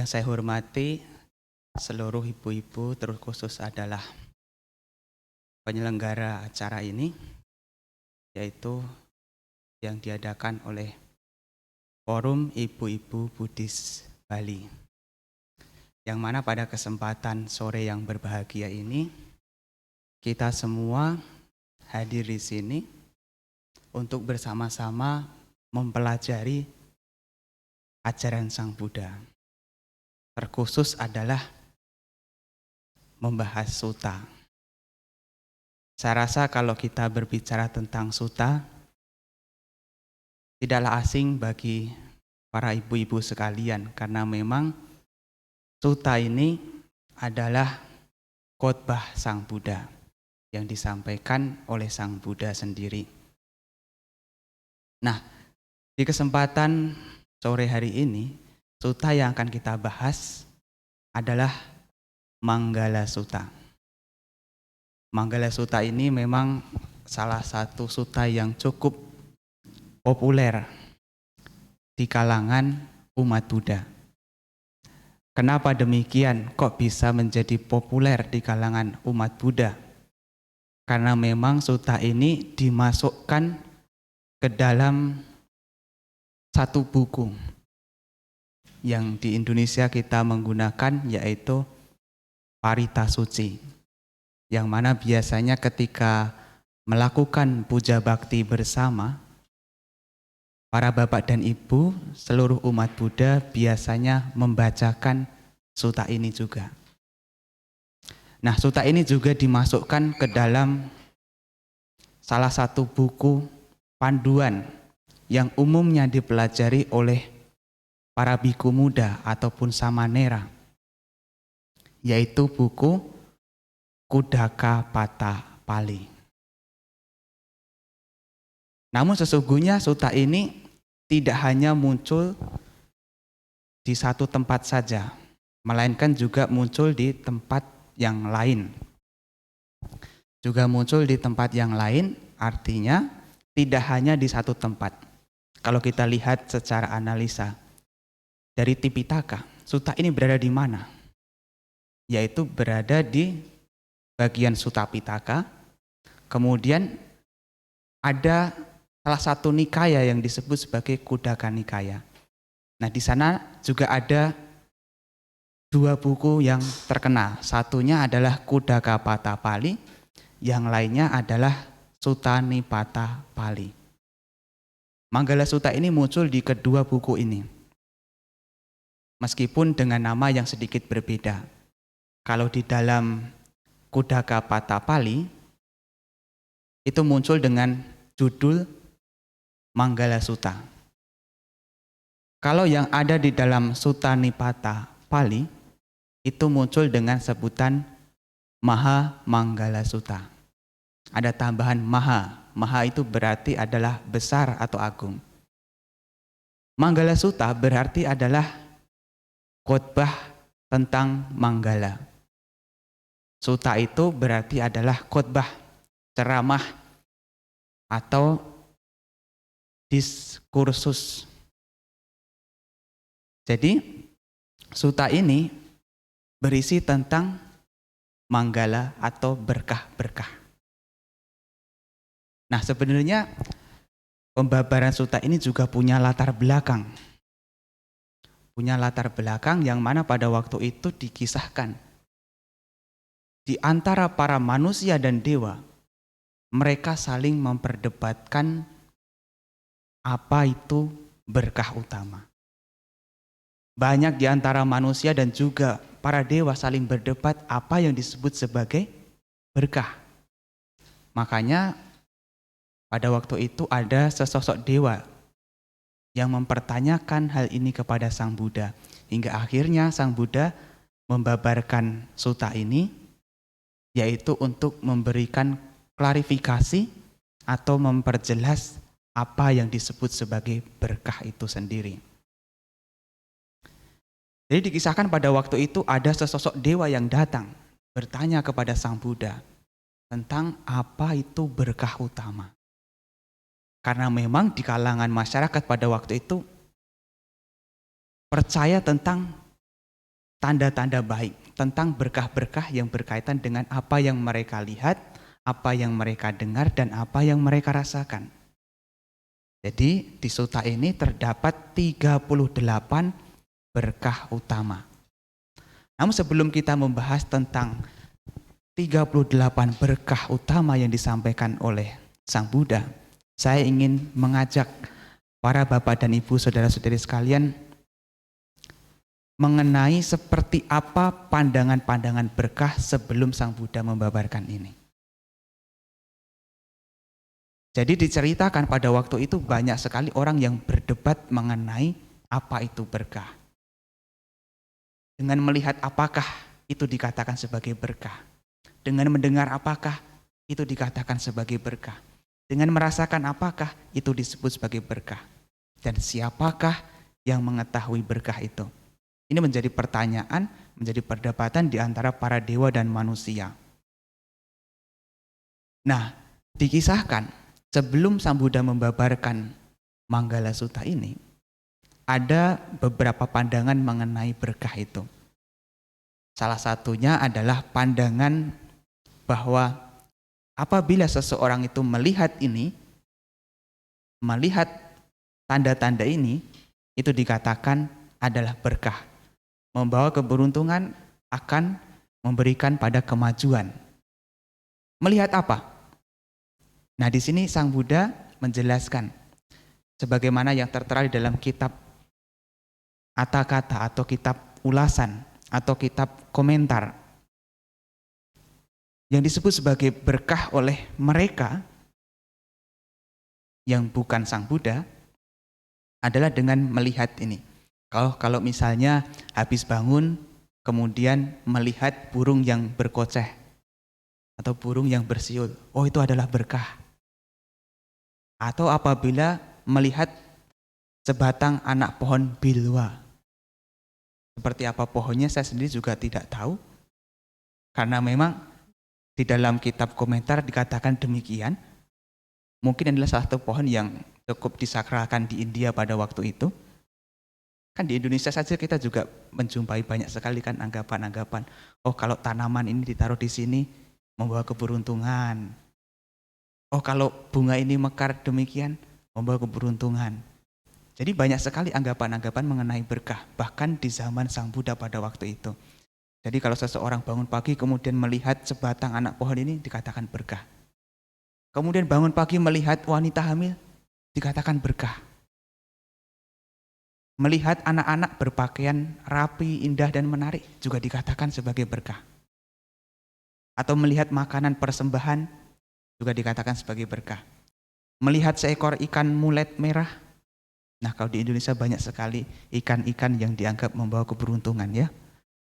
Yang saya hormati seluruh ibu-ibu, terkhusus adalah penyelenggara acara ini, yaitu yang diadakan oleh Forum Ibu-Ibu Buddhis Bali. Yang mana pada kesempatan sore yang berbahagia ini, kita semua hadir di sini untuk bersama-sama mempelajari ajaran Sang Buddha. Terkhusus adalah membahas sutta. Saya rasa kalau kita berbicara tentang sutta, tidaklah asing bagi para ibu-ibu sekalian, karena memang sutta ini adalah khotbah Sang Buddha yang disampaikan oleh Sang Buddha sendiri. Nah, di kesempatan sore hari ini, sutta yang akan kita bahas adalah Manggala Sutta. Manggala Sutta ini memang salah satu sutta yang cukup populer di kalangan umat Buddha. Kenapa demikian? Kok bisa menjadi populer di kalangan umat Buddha? Karena memang sutta ini dimasukkan ke dalam satu buku yang di Indonesia kita menggunakan, yaitu Parita Suci, yang mana biasanya ketika melakukan puja bakti bersama, para bapak dan ibu seluruh umat Buddha biasanya membacakan sutta ini juga. Nah, sutta ini juga dimasukkan ke dalam salah satu buku panduan yang umumnya dipelajari oleh para biku muda ataupun samanera, yaitu buku Kuddhakapata Pali. Namun sesungguhnya sutta ini tidak hanya muncul di satu tempat saja, melainkan juga muncul di tempat yang lain. Juga muncul di tempat yang lain, artinya tidak hanya di satu tempat. Kalau kita lihat secara analisa dari Tipitaka, sutta ini berada di mana? Yaitu berada di bagian Sutta Pitaka. Kemudian ada salah satu nikaya yang disebut sebagai Kuddaka Nikaya. Nah, di sana juga ada dua buku yang terkenal. Satunya adalah Kuddhakapata Pali, yang lainnya adalah Sutta Nipata Pali. Manggala Sutta ini muncul di kedua buku ini, meskipun dengan nama yang sedikit berbeda. Kalau di dalam Kuddhakapata Pali itu muncul dengan judul Manggala Sutta. Kalau yang ada di dalam Sutta Nipata Pali itu muncul dengan sebutan Maha Manggala Sutta. Ada tambahan Maha. Maha itu berarti adalah besar atau agung. Manggala Sutta berarti adalah khotbah tentang Manggala. Sutta itu berarti adalah khotbah, ceramah, atau diskursus. Jadi sutta ini berisi tentang manggala atau berkah-berkah. Nah, sebenarnya pembabaran sutta ini juga punya latar belakang. Punya latar belakang yang mana pada waktu itu dikisahkan di antara para manusia dan dewa, mereka saling memperdebatkan apa itu berkah utama. Banyak di antara manusia dan juga para dewa saling berdebat apa yang disebut sebagai berkah. Makanya pada waktu itu ada sesosok dewa yang mempertanyakan hal ini kepada Sang Buddha. Hingga akhirnya Sang Buddha membabarkan sutta ini, yaitu untuk memberikan klarifikasi atau memperjelas apa yang disebut sebagai berkah itu sendiri. Jadi dikisahkan pada waktu itu ada sesosok dewa yang datang bertanya kepada Sang Buddha tentang apa itu berkah utama. Karena memang di kalangan masyarakat pada waktu itu percaya tentang tanda-tanda baik, tentang berkah-berkah yang berkaitan dengan apa yang mereka lihat, apa yang mereka dengar, dan apa yang mereka rasakan. Jadi di suta ini terdapat 38 berkah utama. Namun sebelum kita membahas tentang 38 berkah utama yang disampaikan oleh Sang Buddha, saya ingin mengajak para bapak dan ibu, saudara-saudari sekalian, mengenai seperti apa pandangan-pandangan berkah sebelum Sang Buddha membabarkan ini. Jadi diceritakan pada waktu itu banyak sekali orang yang berdebat mengenai apa itu berkah. Dengan melihat apakah itu dikatakan sebagai berkah. Dengan mendengar apakah itu dikatakan sebagai berkah. Dengan merasakan apakah itu disebut sebagai berkah. Dan siapakah yang mengetahui berkah itu? Ini menjadi pertanyaan, menjadi perdebatan di antara para dewa dan manusia. Nah, dikisahkan sebelum Sang Buddha membabarkan Manggala Sutta ini, ada beberapa pandangan mengenai berkah itu. Salah satunya adalah pandangan bahwa apabila seseorang itu melihat ini, melihat tanda-tanda ini, itu dikatakan adalah berkah. Membawa keberuntungan, akan memberikan pada kemajuan. Melihat apa? Nah, di sini Sang Buddha menjelaskan sebagaimana yang tertera di dalam kitab Atthakatha atau kitab ulasan atau kitab komentar yang disebut sebagai berkah oleh mereka yang bukan Sang Buddha adalah dengan melihat ini. Kalau misalnya habis bangun kemudian melihat burung yang berkoceh atau burung yang bersiul, oh itu adalah berkah. Atau apabila melihat sebatang anak pohon bilwa. Seperti apa pohonnya saya sendiri juga tidak tahu. Karena memang di dalam kitab komentar dikatakan demikian. Mungkin adalah salah satu pohon yang cukup disakralkan di India pada waktu itu. Kan di Indonesia saja kita juga menjumpai banyak sekali kan anggapan-anggapan. Oh kalau tanaman ini ditaruh di sini membawa keberuntungan. Oh kalau bunga ini mekar demikian membawa keberuntungan. Jadi banyak sekali anggapan-anggapan mengenai berkah. Bahkan di zaman Sang Buddha pada waktu itu. Jadi kalau seseorang bangun pagi kemudian melihat sebatang anak pohon ini dikatakan berkah. Kemudian bangun pagi melihat wanita hamil dikatakan berkah. Melihat anak-anak berpakaian rapi, indah dan menarik juga dikatakan sebagai berkah. Atau melihat makanan persembahan juga dikatakan sebagai berkah. Melihat seekor ikan mulet merah. Nah kalau di Indonesia banyak sekali ikan-ikan yang dianggap membawa keberuntungan ya.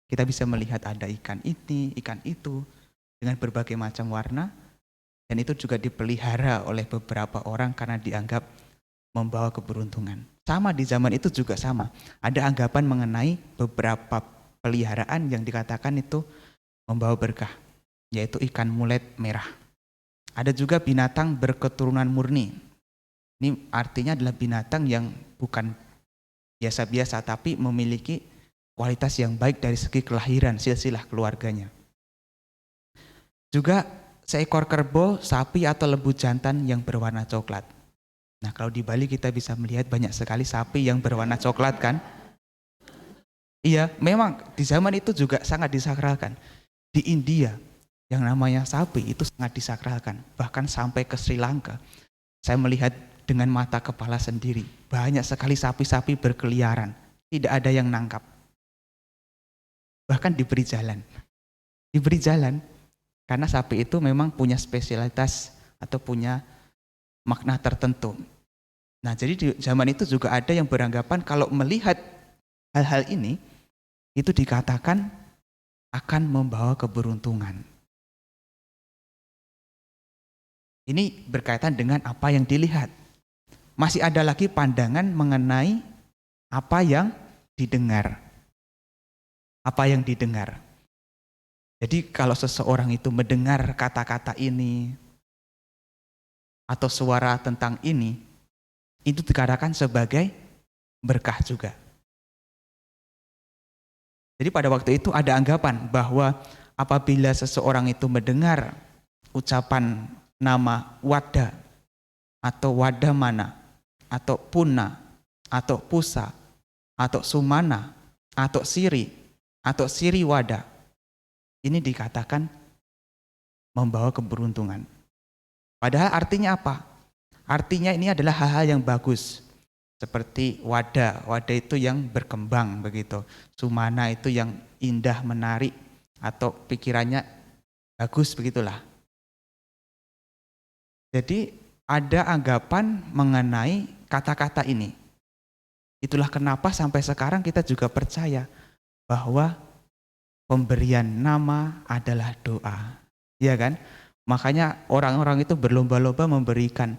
Kita bisa melihat ada ikan ini, ikan itu dengan berbagai macam warna. Dan itu juga dipelihara oleh beberapa orang karena dianggap membawa keberuntungan. Sama di zaman itu juga sama. Ada anggapan mengenai beberapa peliharaan yang dikatakan itu membawa berkah. Yaitu ikan mulet merah. Ada juga binatang berketurunan murni. Ini artinya adalah binatang yang bukan biasa-biasa tapi memiliki kualitas yang baik dari segi kelahiran, silsilah keluarganya. Juga seekor kerbau, sapi atau lembu jantan yang berwarna coklat. Nah kalau di Bali kita bisa melihat banyak sekali sapi yang berwarna coklat kan. Iya memang di zaman itu juga sangat disakralkan. Di India yang namanya sapi itu sangat disakralkan. Bahkan sampai ke Sri Lanka. Saya melihat dengan mata kepala sendiri. Banyak sekali sapi-sapi berkeliaran. Tidak ada yang nangkap. Bahkan diberi jalan. Diberi jalan. Karena sapi itu memang punya spesialitas atau punya makna tertentu. Nah jadi di zaman itu juga ada yang beranggapan kalau melihat hal-hal ini itu dikatakan akan membawa keberuntungan. Ini berkaitan dengan apa yang dilihat. Masih ada lagi pandangan mengenai apa yang didengar. Apa yang didengar. Jadi kalau seseorang itu mendengar kata-kata ini atau suara tentang ini, itu dikatakan sebagai berkah juga. Jadi pada waktu itu ada anggapan bahwa apabila seseorang itu mendengar ucapan nama Wada atau Wadamana atau Puna atau Pusa atau Sumana atau Siri atau Siriwada, ini dikatakan membawa keberuntungan. Padahal artinya apa? Artinya ini adalah hal-hal yang bagus. Seperti Wada itu yang berkembang begitu. Sumana itu yang indah, menarik, atau pikirannya bagus begitulah. Jadi ada anggapan mengenai kata-kata ini. Itulah kenapa sampai sekarang kita juga percaya bahwa pemberian nama adalah doa. Iya kan? Makanya orang-orang itu berlomba-lomba memberikan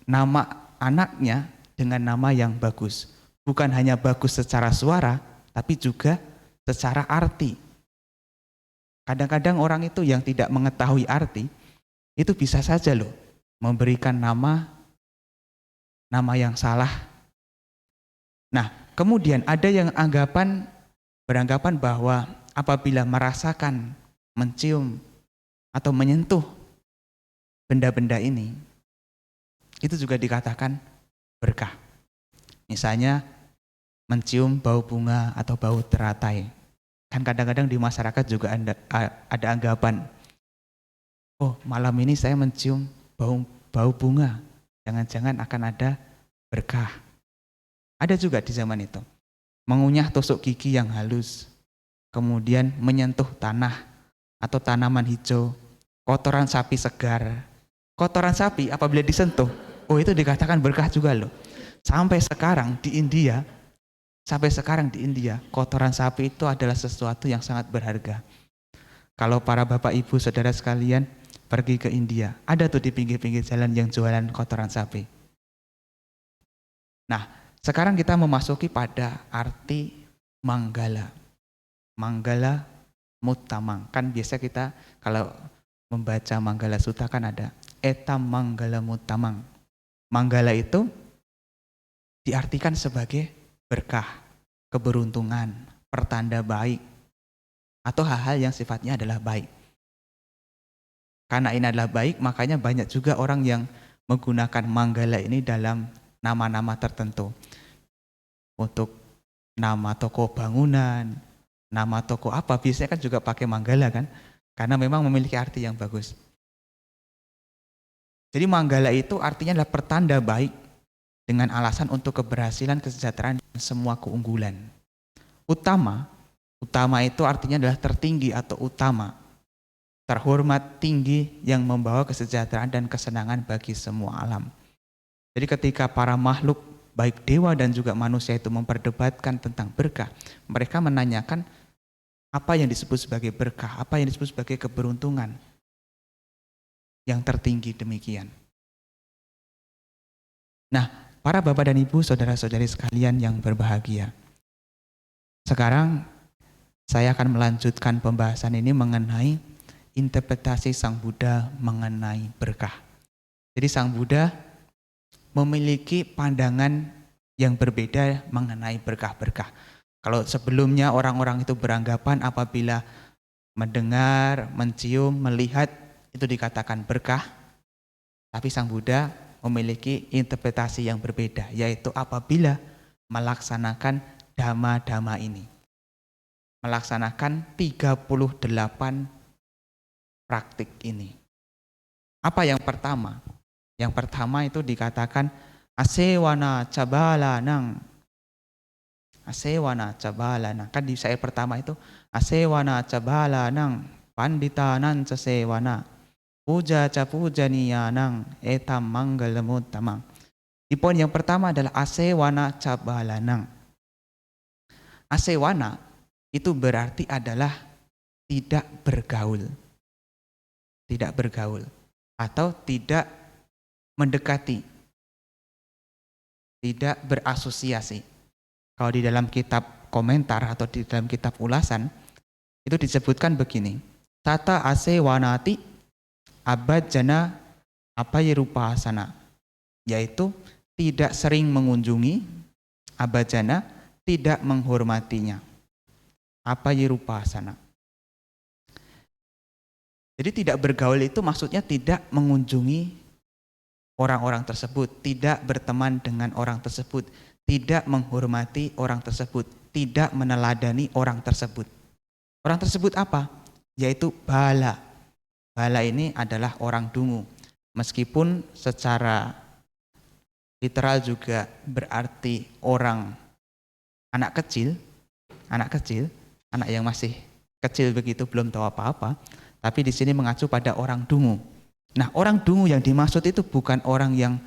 nama anaknya dengan nama yang bagus. Bukan hanya bagus secara suara, tapi juga secara arti. Kadang-kadang orang itu yang tidak mengetahui arti, itu bisa saja loh memberikan nama yang salah. Nah, kemudian ada yang beranggapan bahwa apabila merasakan, mencium, atau menyentuh benda-benda ini, itu juga dikatakan berkah. Misalnya mencium bau bunga atau bau teratai. Kan kadang-kadang di masyarakat juga ada anggapan, oh malam ini saya mencium bau bunga, jangan-jangan akan ada berkah. Ada juga di zaman itu. Mengunyah tusuk gigi yang halus, kemudian menyentuh tanah atau tanaman hijau, kotoran sapi segar. Kotoran sapi apabila disentuh, oh itu dikatakan berkah juga loh. Sampai sekarang di India, kotoran sapi itu adalah sesuatu yang sangat berharga. Kalau para bapak ibu saudara sekalian pergi ke India, ada tuh di pinggir-pinggir jalan yang jualan kotoran sapi. Nah, sekarang kita memasuki pada arti manggala. Manggala Muttamang. Kan biasa kita kalau membaca Manggala Sutta kan ada etam manggala muttamang. Manggala itu diartikan sebagai berkah, keberuntungan, pertanda baik, atau hal-hal yang sifatnya adalah baik. Karena ini adalah baik, makanya banyak juga orang yang menggunakan manggala ini dalam nama-nama tertentu. Untuk nama toko bangunan, nama toko apa, biasanya kan juga pakai manggala kan, karena memang memiliki arti yang bagus. Jadi manggala itu artinya adalah pertanda baik dengan alasan untuk keberhasilan, kesejahteraan, dan semua keunggulan. Utama itu artinya adalah tertinggi atau utama, terhormat, tinggi, yang membawa kesejahteraan dan kesenangan bagi semua alam. Jadi ketika para makhluk, baik dewa dan juga manusia itu memperdebatkan tentang berkah, mereka menanyakan apa yang disebut sebagai berkah, apa yang disebut sebagai keberuntungan yang tertinggi demikian. Nah, para bapak dan ibu, saudara-saudari sekalian yang berbahagia, sekarang saya akan melanjutkan pembahasan ini mengenai interpretasi Sang Buddha mengenai berkah. Jadi Sang Buddha memiliki pandangan yang berbeda mengenai berkah-berkah. Kalau sebelumnya orang-orang itu beranggapan apabila mendengar, mencium, melihat itu dikatakan berkah, tapi Sang Buddha memiliki interpretasi yang berbeda, yaitu apabila melaksanakan dhamma-dhamma ini. Melaksanakan 38 praktik ini. Apa yang pertama? Yang pertama itu dikatakan asewana cabalanang. Asewana cabalanang. Kan di syair pertama itu asewana cabalanang panditanan casewana puja ca pujaniyanang etam manggalamuttamang. Di poin yang pertama adalah asewana cabalanang. Asewana itu berarti adalah tidak bergaul. Tidak bergaul atau tidak mendekati, tidak berasosiasi. Kalau di dalam kitab komentar atau di dalam kitab ulasan itu disebutkan begini, tata asewanati abajana apayirupasana, yaitu tidak sering mengunjungi, abajana tidak menghormatinya. Apa Yerupasana. Jadi tidak bergaul itu maksudnya tidak mengunjungi orang-orang tersebut, tidak berteman dengan orang tersebut, tidak menghormati orang tersebut, tidak meneladani orang tersebut. Orang tersebut apa? Yaitu bala. Bala ini adalah orang dungu. Meskipun secara literal juga berarti orang anak kecil, anak yang masih kecil begitu belum tahu apa-apa, tapi di sini mengacu pada orang dungu. Nah, orang dungu yang dimaksud itu bukan orang yang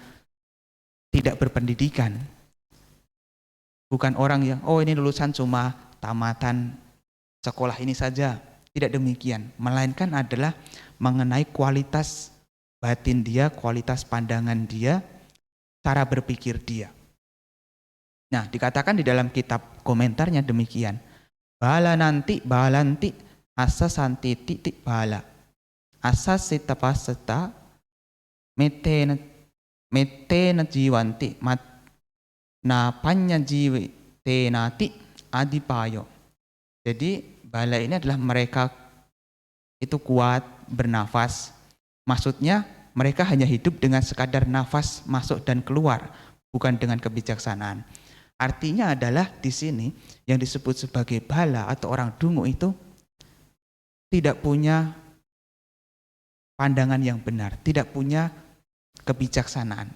tidak berpendidikan. Bukan orang yang, oh ini lulusan cuma tamatan sekolah ini saja. Tidak demikian. Melainkan adalah mengenai kualitas batin dia, kualitas pandangan dia, cara berpikir dia. Nah, dikatakan di dalam kitab komentarnya demikian. Balanti asa santi titik bala. Asa sitapaseta metena jiwanti mat na panya jiwi tenati adipayo. Jadi bala ini adalah mereka itu kuat bernafas. Maksudnya mereka hanya hidup dengan sekadar nafas masuk dan keluar, bukan dengan kebijaksanaan. Artinya adalah di sini yang disebut sebagai bala atau orang dungu itu tidak punya pandangan yang benar, tidak punya kebijaksanaan.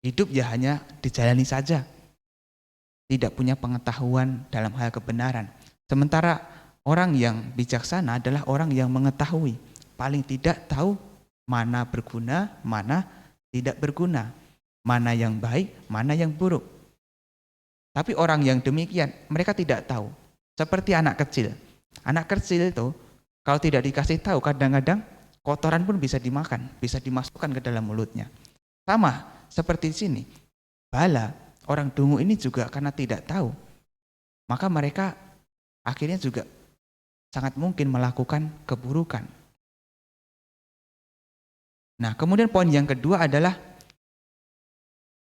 Hidup ya hanya dijalani saja. Tidak punya pengetahuan dalam hal kebenaran. Sementara orang yang bijaksana adalah orang yang mengetahui, paling tidak tahu mana berguna, mana tidak berguna, mana yang baik, mana yang buruk. Tapi orang yang demikian, mereka tidak tahu. Seperti anak kecil. Anak kecil itu, kalau tidak dikasih tahu, kadang-kadang kotoran pun bisa dimakan, bisa dimasukkan ke dalam mulutnya. Sama seperti di sini. Bala, orang dungu ini juga karena tidak tahu, maka mereka akhirnya juga sangat mungkin melakukan keburukan. Nah, kemudian poin yang kedua adalah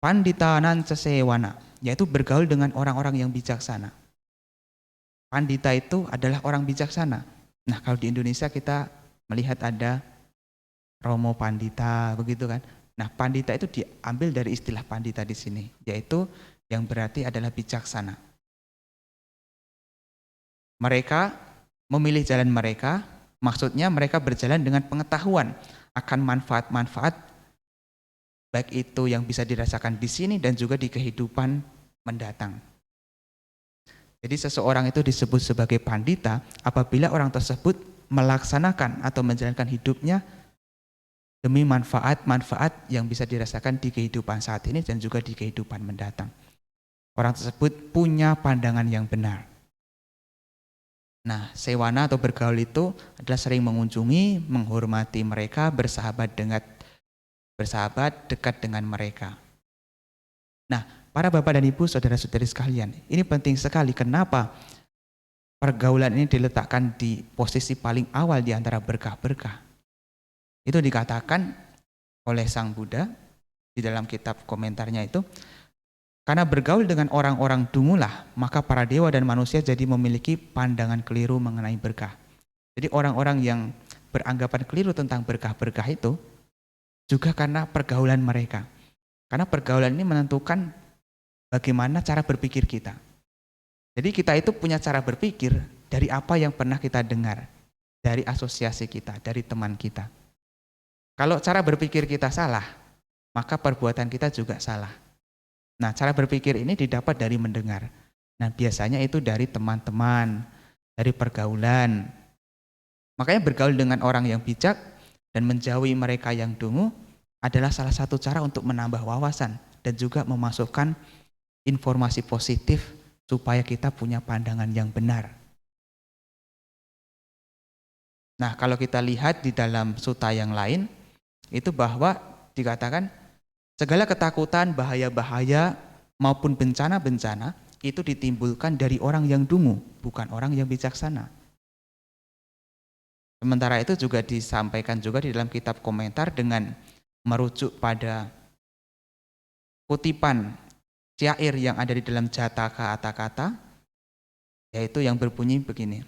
panditanan sesewana, yaitu bergaul dengan orang-orang yang bijaksana. Pandita itu adalah orang bijaksana. Nah, kalau di Indonesia kita melihat ada Romo Pandita, begitu kan. Nah, pandita itu diambil dari istilah pandita di sini, yaitu yang berarti adalah bijaksana. Mereka memilih jalan mereka, maksudnya mereka berjalan dengan pengetahuan akan manfaat-manfaat baik itu yang bisa dirasakan di sini dan juga di kehidupan mendatang. Jadi seseorang itu disebut sebagai pandita apabila orang tersebut melaksanakan atau menjalankan hidupnya demi manfaat-manfaat yang bisa dirasakan di kehidupan saat ini dan juga di kehidupan mendatang. Orang tersebut punya pandangan yang benar. Nah, sewana atau bergaul itu adalah sering mengunjungi, menghormati mereka, bersahabat dekat dengan mereka. Nah, para bapak dan ibu, saudara-saudari sekalian, ini penting sekali. Kenapa pergaulan ini diletakkan di posisi paling awal di antara berkah-berkah? Itu dikatakan oleh Sang Buddha di dalam kitab komentarnya itu, karena bergaul dengan orang-orang dungulah, maka para dewa dan manusia jadi memiliki pandangan keliru mengenai berkah. Jadi orang-orang yang beranggapan keliru tentang berkah-berkah itu juga karena pergaulan mereka. Karena pergaulan ini menentukan bagaimana cara berpikir kita. Jadi kita itu punya cara berpikir dari apa yang pernah kita dengar, dari asosiasi kita, dari teman kita. Kalau cara berpikir kita salah, maka perbuatan kita juga salah. Nah, cara berpikir ini didapat dari mendengar. Nah, biasanya itu dari teman-teman, dari pergaulan. Makanya bergaul dengan orang yang bijak dan menjauhi mereka yang dungu adalah salah satu cara untuk menambah wawasan dan juga memasukkan informasi positif supaya kita punya pandangan yang benar. Nah, kalau kita lihat di dalam sutta yang lain, itu bahwa dikatakan segala ketakutan, bahaya-bahaya maupun bencana-bencana itu ditimbulkan dari orang yang dungu, bukan orang yang bijaksana. Sementara itu juga disampaikan juga di dalam kitab komentar dengan merujuk pada kutipan syair yang ada di dalam Jataka Atakata yaitu yang berbunyi begini.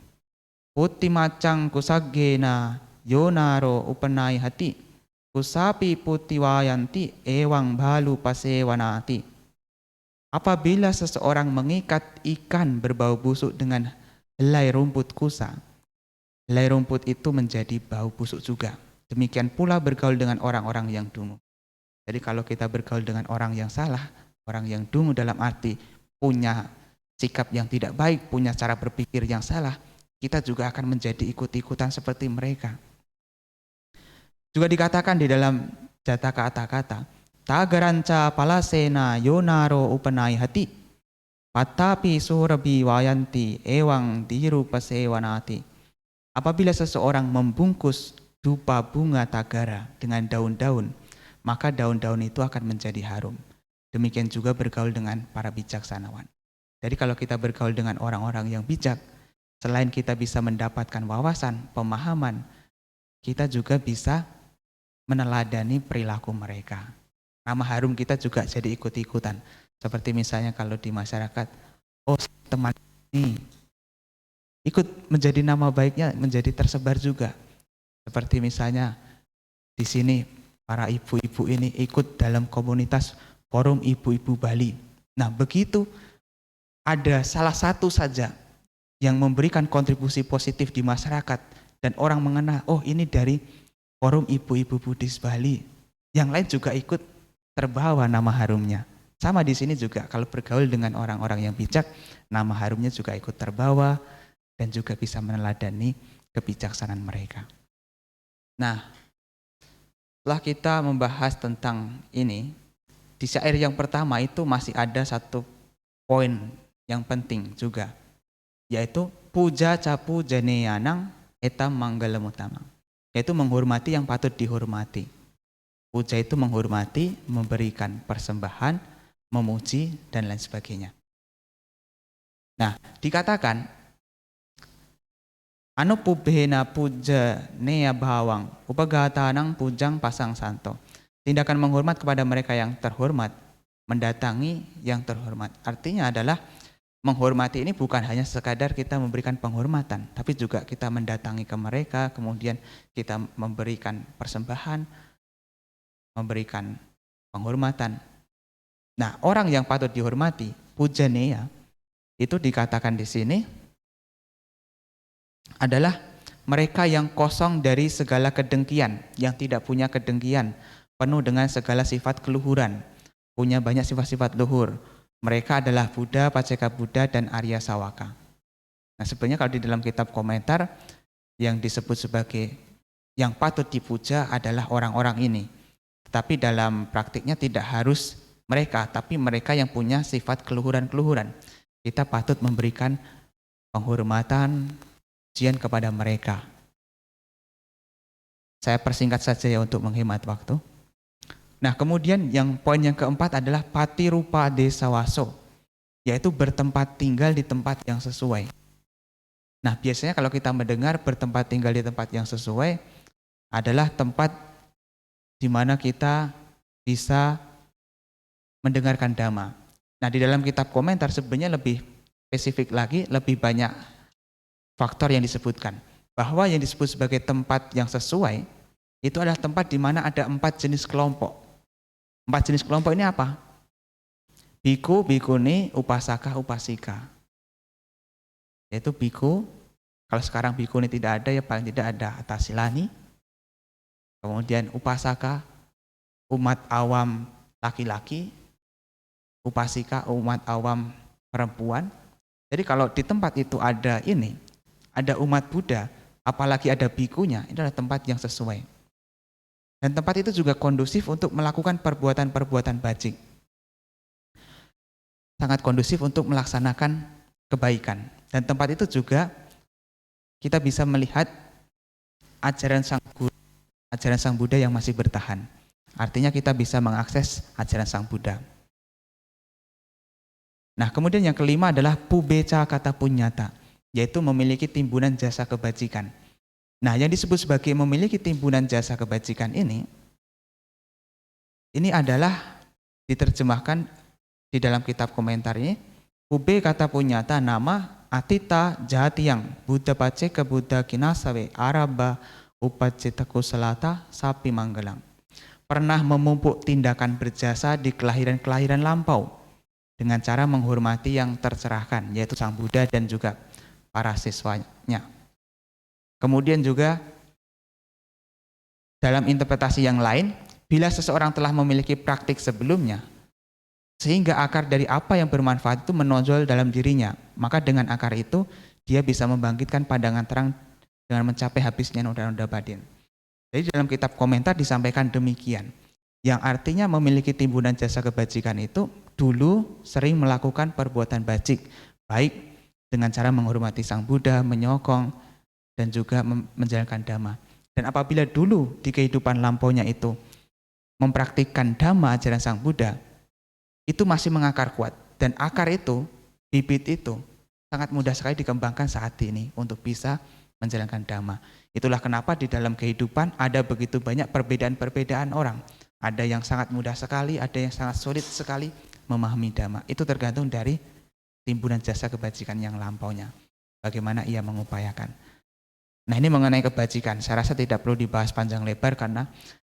Puti macang kusagena yonaro upanai hati kusapi puti wayanti ewang balu pasewanati. Apabila seseorang mengikat ikan berbau busuk dengan helai rumput kusa, helai rumput itu menjadi bau busuk juga. Demikian pula bergaul dengan orang-orang yang dungu. Jadi kalau kita bergaul dengan orang yang salah, orang yang dungu dalam arti punya sikap yang tidak baik, punya cara berpikir yang salah, kita juga akan menjadi ikut-ikutan seperti mereka. Juga dikatakan di dalam Jataka kata-kata, Tagaranca palasena yonaro upanai hati, patapi surabi wayanti ewang diru pasewanati. Apabila seseorang membungkus dupa bunga tagara dengan daun-daun, maka daun-daun itu akan menjadi harum. Demikian juga bergaul dengan para bijaksanawan. Jadi kalau kita bergaul dengan orang-orang yang bijak, selain kita bisa mendapatkan wawasan, pemahaman, kita juga bisa meneladani perilaku mereka. Nama harum kita juga jadi ikut-ikutan. Seperti misalnya kalau di masyarakat, oh teman ini ikut menjadi nama baiknya menjadi tersebar juga. Seperti misalnya di sini para ibu-ibu ini ikut dalam komunitas Forum Ibu-Ibu Bali. Nah begitu ada salah satu saja yang memberikan kontribusi positif di masyarakat dan orang mengenal, oh ini dari Forum Ibu-Ibu Buddhis Bali. Yang lain juga ikut terbawa nama harumnya. Sama di sini juga kalau bergaul dengan orang-orang yang bijak, nama harumnya juga ikut terbawa dan juga bisa meneladani kebijaksanaan mereka. Nah, setelah kita membahas tentang ini, di syair yang pertama itu masih ada satu poin yang penting juga, yaitu puja capu janeyanang etam manggalam utama, yaitu menghormati yang patut dihormati. Puja itu menghormati, memberikan persembahan, memuji, dan lain sebagainya. Nah, dikatakan anu pubhena puja neya bawang upagatanang pujang pasang santo. Tindakan menghormat kepada mereka yang terhormat, mendatangi yang terhormat. Artinya adalah menghormati ini bukan hanya sekadar kita memberikan penghormatan, tapi juga kita mendatangi ke mereka, kemudian kita memberikan persembahan, memberikan penghormatan. Nah, orang yang patut dihormati, pujaneya, itu dikatakan di sini adalah mereka yang kosong dari segala kedengkian, yang tidak punya kedengkian, penuh dengan segala sifat keluhuran, punya banyak sifat-sifat luhur. Mereka adalah Buddha, Paceka Buddha, dan Arya Sawaka. Nah, sebenarnya kalau di dalam kitab komentar yang disebut sebagai yang patut dipuja adalah orang-orang ini. Tapi dalam praktiknya tidak harus mereka, tapi mereka yang punya sifat keluhuran-keluhuran. Kita patut memberikan penghormatan, pujian kepada mereka. Saya persingkat saja ya untuk menghemat waktu. Nah, kemudian yang poin yang keempat adalah patirupa desawaso, yaitu bertempat tinggal di tempat yang sesuai. Nah, biasanya kalau kita mendengar bertempat tinggal di tempat yang sesuai adalah tempat di mana kita bisa mendengarkan dhamma. Nah, di dalam kitab komentar sebenarnya lebih spesifik lagi, lebih banyak faktor yang disebutkan. Bahwa yang disebut sebagai tempat yang sesuai, itu adalah tempat di mana ada 4 jenis kelompok. 4 jenis kelompok ini apa? Biku, bikuni, upasaka, upasika. Yaitu biku, kalau sekarang bikuni tidak ada, ya paling tidak ada Atasilani. Kemudian upasaka, umat awam laki-laki, upasika, umat awam perempuan. Jadi kalau di tempat itu ada ini, ada umat Buddha, apalagi ada bikunya, ini adalah tempat yang sesuai. Dan tempat itu juga kondusif untuk melakukan perbuatan-perbuatan bajik. Sangat kondusif untuk melaksanakan kebaikan. Dan tempat itu juga kita bisa melihat ajaran Sang Guru, ajaran Sang Buddha yang masih bertahan. Artinya kita bisa mengakses ajaran Sang Buddha. Nah, kemudian yang kelima adalah pubeca kata punyata, yaitu memiliki timbunan jasa kebajikan. Nah, yang disebut sebagai memiliki timbunan jasa kebajikan ini adalah diterjemahkan di dalam kitab komentar ini, Ube kata punyata nama Atita Jatiyang Buddha Pace ke Buddha Kinasawe Araba Upacita Kusalata Sapi Manggalang. Pernah memupuk tindakan berjasa di kelahiran-kelahiran lampau dengan cara menghormati yang tercerahkan, yaitu Sang Buddha dan juga para siswanya. Kemudian juga dalam interpretasi yang lain, bila seseorang telah memiliki praktik sebelumnya, sehingga akar dari apa yang bermanfaat itu menonjol dalam dirinya, maka dengan akar itu dia bisa membangkitkan pandangan terang dengan mencapai habisnya noda-noda batin. Jadi dalam kitab komentar disampaikan demikian, yang artinya memiliki timbunan jasa kebajikan itu dulu sering melakukan perbuatan bajik, baik dengan cara menghormati Sang Buddha, menyokong, dan juga menjalankan dhamma. Dan apabila dulu di kehidupan lampaunya itu mempraktikkan dhamma ajaran Sang Buddha, itu masih mengakar kuat. Dan akar itu, bibit itu, sangat mudah sekali dikembangkan saat ini untuk bisa menjalankan dhamma. Itulah kenapa di dalam kehidupan ada begitu banyak perbedaan-perbedaan orang. Ada yang sangat mudah sekali, ada yang sangat sulit sekali memahami dhamma. Itu tergantung dari timbunan jasa kebajikan yang lampaunya. Bagaimana ia mengupayakan. Nah, ini mengenai kebajikan. Saya rasa tidak perlu dibahas panjang lebar karena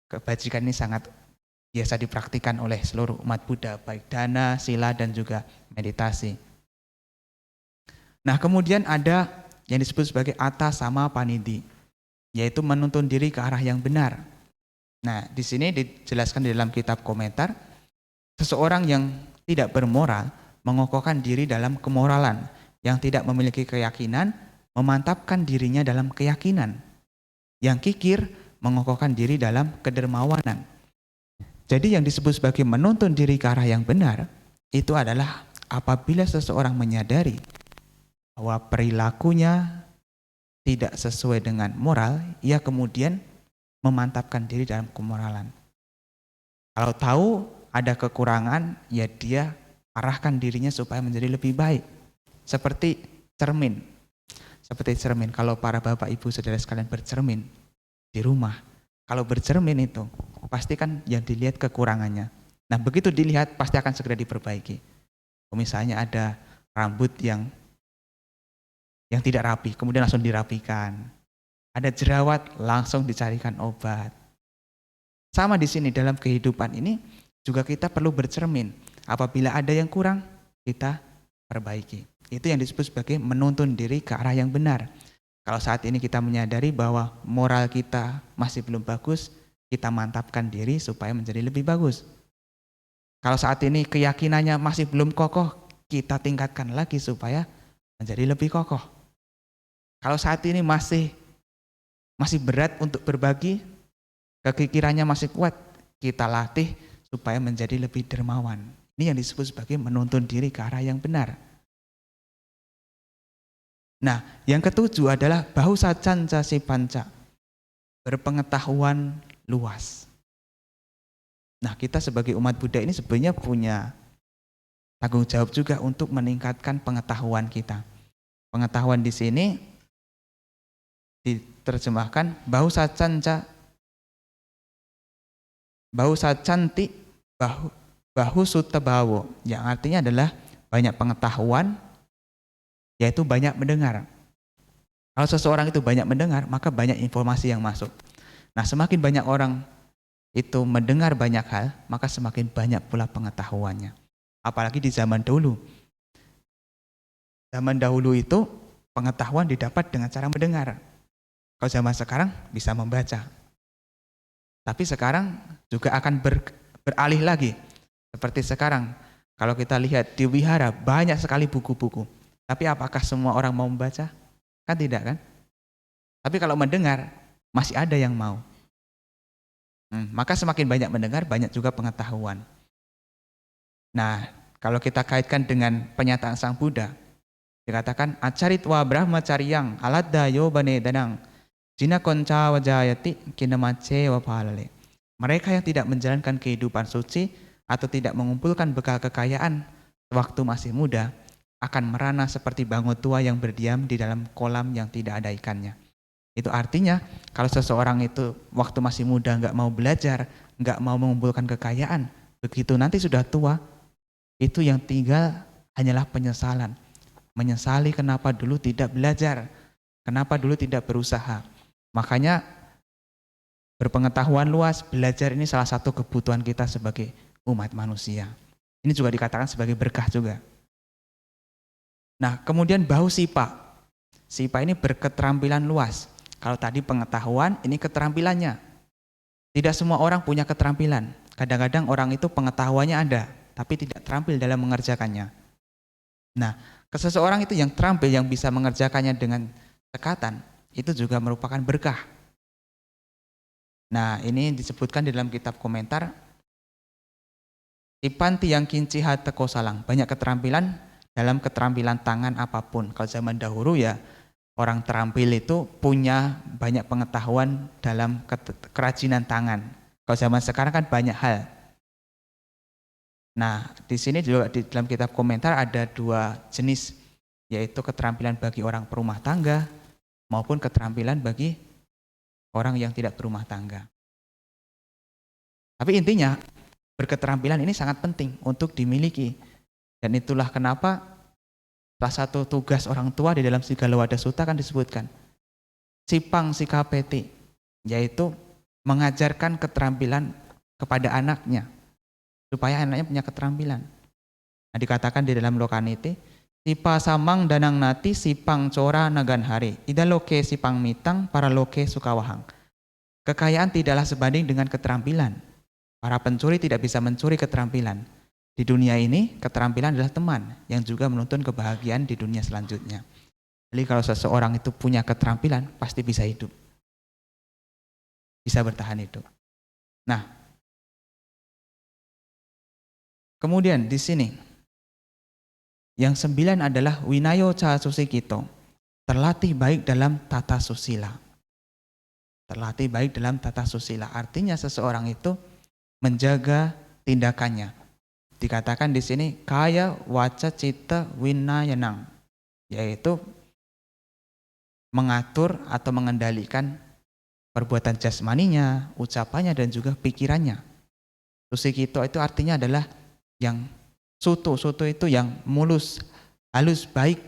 kebajikan ini sangat biasa dipraktikkan oleh seluruh umat Buddha, baik dana, sila, dan juga meditasi. Nah, kemudian ada yang disebut sebagai Atta Sama Panidi, yaitu menuntun diri ke arah yang benar. Nah, di sini dijelaskan di dalam kitab komentar, seseorang yang tidak bermoral mengokohkan diri dalam kemoralan, yang tidak memiliki keyakinan memantapkan dirinya dalam keyakinan, yang kikir mengokohkan diri dalam kedermawanan. Jadi yang disebut sebagai menuntun diri ke arah yang benar itu adalah apabila seseorang menyadari bahwa perilakunya tidak sesuai dengan moral, ia kemudian memantapkan diri dalam kemoralan. Kalau tahu ada kekurangan, ya dia arahkan dirinya supaya menjadi lebih baik. Seperti cermin. Kalau para bapak ibu saudara sekalian bercermin di rumah, kalau bercermin itu pasti kan yang dilihat kekurangannya. Nah, begitu dilihat pasti akan segera diperbaiki. Misalnya ada rambut yang tidak rapi, kemudian langsung dirapikan. Ada jerawat, langsung dicarikan obat. Sama di sini dalam kehidupan ini juga kita perlu bercermin. Apabila ada yang kurang, kita perbaiki. Itu yang disebut sebagai menuntun diri ke arah yang benar. Kalau saat ini kita menyadari bahwa moral kita masih belum bagus, kita mantapkan diri supaya menjadi lebih bagus. Kalau saat ini keyakinannya masih belum kokoh, kita tingkatkan lagi supaya menjadi lebih kokoh. Kalau saat ini masih berat untuk berbagi, kekikirannya masih kuat, kita latih supaya menjadi lebih dermawan. Ini yang disebut sebagai menuntun diri ke arah yang benar. Nah, yang ketujuh adalah bahusa canca si panca, berpengetahuan luas. Nah, kita sebagai umat Buddha ini sebenarnya punya tanggung jawab juga untuk meningkatkan pengetahuan kita. Pengetahuan di sini diterjemahkan bahusa canti bahu sutta bawo, yang artinya adalah banyak pengetahuan, yaitu banyak mendengar. Kalau seseorang itu banyak mendengar, maka banyak informasi yang masuk. Nah, semakin banyak orang itu mendengar banyak hal, maka semakin banyak pula pengetahuannya. Apalagi di zaman dahulu. Zaman dahulu itu pengetahuan didapat dengan cara mendengar. Kalau zaman sekarang bisa membaca. Tapi sekarang juga akan beralih lagi. Seperti sekarang, kalau kita lihat di wihara banyak sekali buku-buku. Tapi apakah semua orang mau membaca? Kan tidak kan? Tapi kalau mendengar, masih ada yang mau. Maka semakin banyak mendengar, banyak juga pengetahuan. Nah, kalau kita kaitkan dengan pernyataan Sang Buddha, dikatakan acaritwa brahmacaryang aladdayo bane danang jina konca wajayati kinamace wapalale. Mereka yang tidak menjalankan kehidupan suci atau tidak mengumpulkan bekal kekayaan waktu masih muda akan merana seperti bangun tua yang berdiam di dalam kolam yang tidak ada ikannya. Itu artinya kalau seseorang itu waktu masih muda nggak mau belajar, nggak mau mengumpulkan kekayaan, begitu nanti sudah tua, itu yang tinggal hanyalah penyesalan. Menyesali kenapa dulu tidak belajar, kenapa dulu tidak berusaha. Makanya berpengetahuan luas, belajar ini salah satu kebutuhan kita sebagai umat manusia. Ini juga dikatakan sebagai berkah juga. Nah, kemudian bau sipa. Sipa ini berketerampilan luas. Kalau tadi pengetahuan, ini keterampilannya. Tidak semua orang punya keterampilan. Kadang-kadang orang itu pengetahuannya ada, tapi tidak terampil dalam mengerjakannya. Nah, seseorang itu yang terampil, yang bisa mengerjakannya dengan tekatan, itu juga merupakan berkah. Nah, ini disebutkan di dalam kitab komentar, Ipan tiang kinci hate kosalang, banyak keterampilan dalam keterampilan tangan apapun. Kalau zaman dahulu ya, orang terampil itu punya banyak pengetahuan dalam kerajinan tangan. Kalau zaman sekarang kan banyak hal. Nah, di sini juga di dalam kitab komentar ada dua jenis, yaitu keterampilan bagi orang perumah tangga maupun keterampilan bagi orang yang tidak berumah tangga. Tapi intinya, berketerampilan ini sangat penting untuk dimiliki. Dan itulah kenapa salah satu tugas orang tua di dalam Sigala Wada Sutta kan disebutkan Sipang Sikapeti, yaitu mengajarkan keterampilan kepada anaknya, supaya anaknya punya keterampilan. Nah, dikatakan di dalam Lokaniti, Sipa samang danang nati sipang cora nagan hari, ida loke sipang mitang para loke sukawahang. Kekayaan tidaklah sebanding dengan keterampilan. Para pencuri tidak bisa mencuri keterampilan. Di dunia ini, keterampilan adalah teman yang juga menuntun kebahagiaan di dunia selanjutnya. Jadi kalau seseorang itu punya keterampilan, pasti bisa hidup. Bisa bertahan hidup. Nah, kemudian di sini, yang 9 adalah Winayo Ca Susikito, terlatih baik dalam tata susila. Terlatih baik dalam tata susila, artinya seseorang itu menjaga tindakannya. Dikatakan di sini kaya waca cita winayanang, yaitu mengatur atau mengendalikan perbuatan jasmaninya, ucapannya dan juga pikirannya. Susikito itu artinya adalah yang soto itu yang mulus, halus, baik,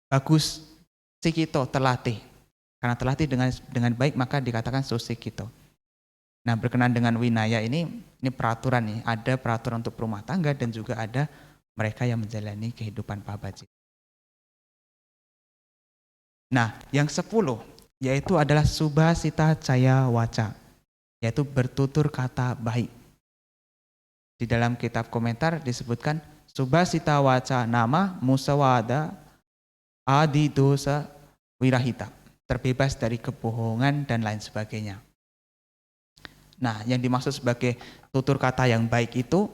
bagus. Sikito terlatih. Karena terlatih dengan baik maka dikatakan susikito. Nah, berkenaan dengan winaya ini peraturan nih, ada peraturan untuk rumah tangga dan juga ada mereka yang menjalani kehidupan pabajik. Nah, yang 10 yaitu adalah subhasita caya waca, yaitu bertutur kata baik. Di dalam kitab komentar disebutkan subhasita waca nama musawada adi dosa wirahita, terbebas dari kebohongan dan lain sebagainya. Nah, yang dimaksud sebagai tutur kata yang baik itu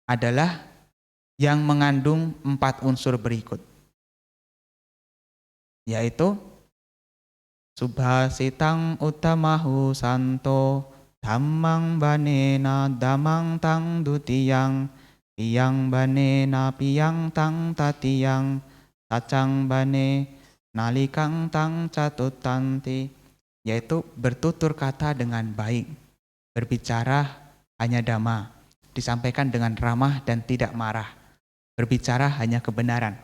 adalah yang mengandung 4 unsur berikut, yaitu subhasitang utamahu santo dhammang banena damang tang dutiyang piyang banena piyang tang tatiyang tacang bane nalikang tang catutanti, yaitu bertutur kata dengan baik, berbicara hanya dhamma, disampaikan dengan ramah dan tidak marah, berbicara hanya kebenaran.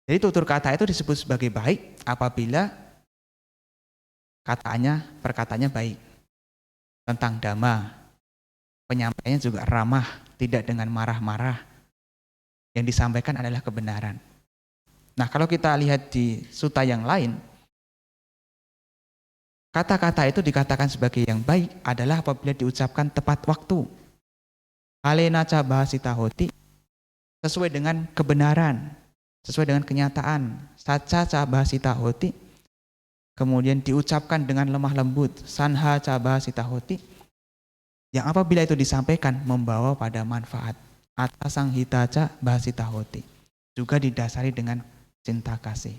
Jadi tutur kata itu disebut sebagai baik apabila perkataannya baik. Tentang dhamma, penyampaiannya juga ramah, tidak dengan marah-marah. Yang disampaikan adalah kebenaran. Nah, kalau kita lihat di sutta yang lain, kata-kata itu dikatakan sebagai yang baik adalah apabila diucapkan tepat waktu. Alena ca bahasita hoti, sesuai dengan kebenaran, sesuai dengan kenyataan. Saca ca bahasita hoti, kemudian diucapkan dengan lemah lembut. Sanha ca bahasita hoti, yang apabila itu disampaikan membawa pada manfaat. Atasang hita ca bahasita hoti, juga didasari dengan cinta kasih.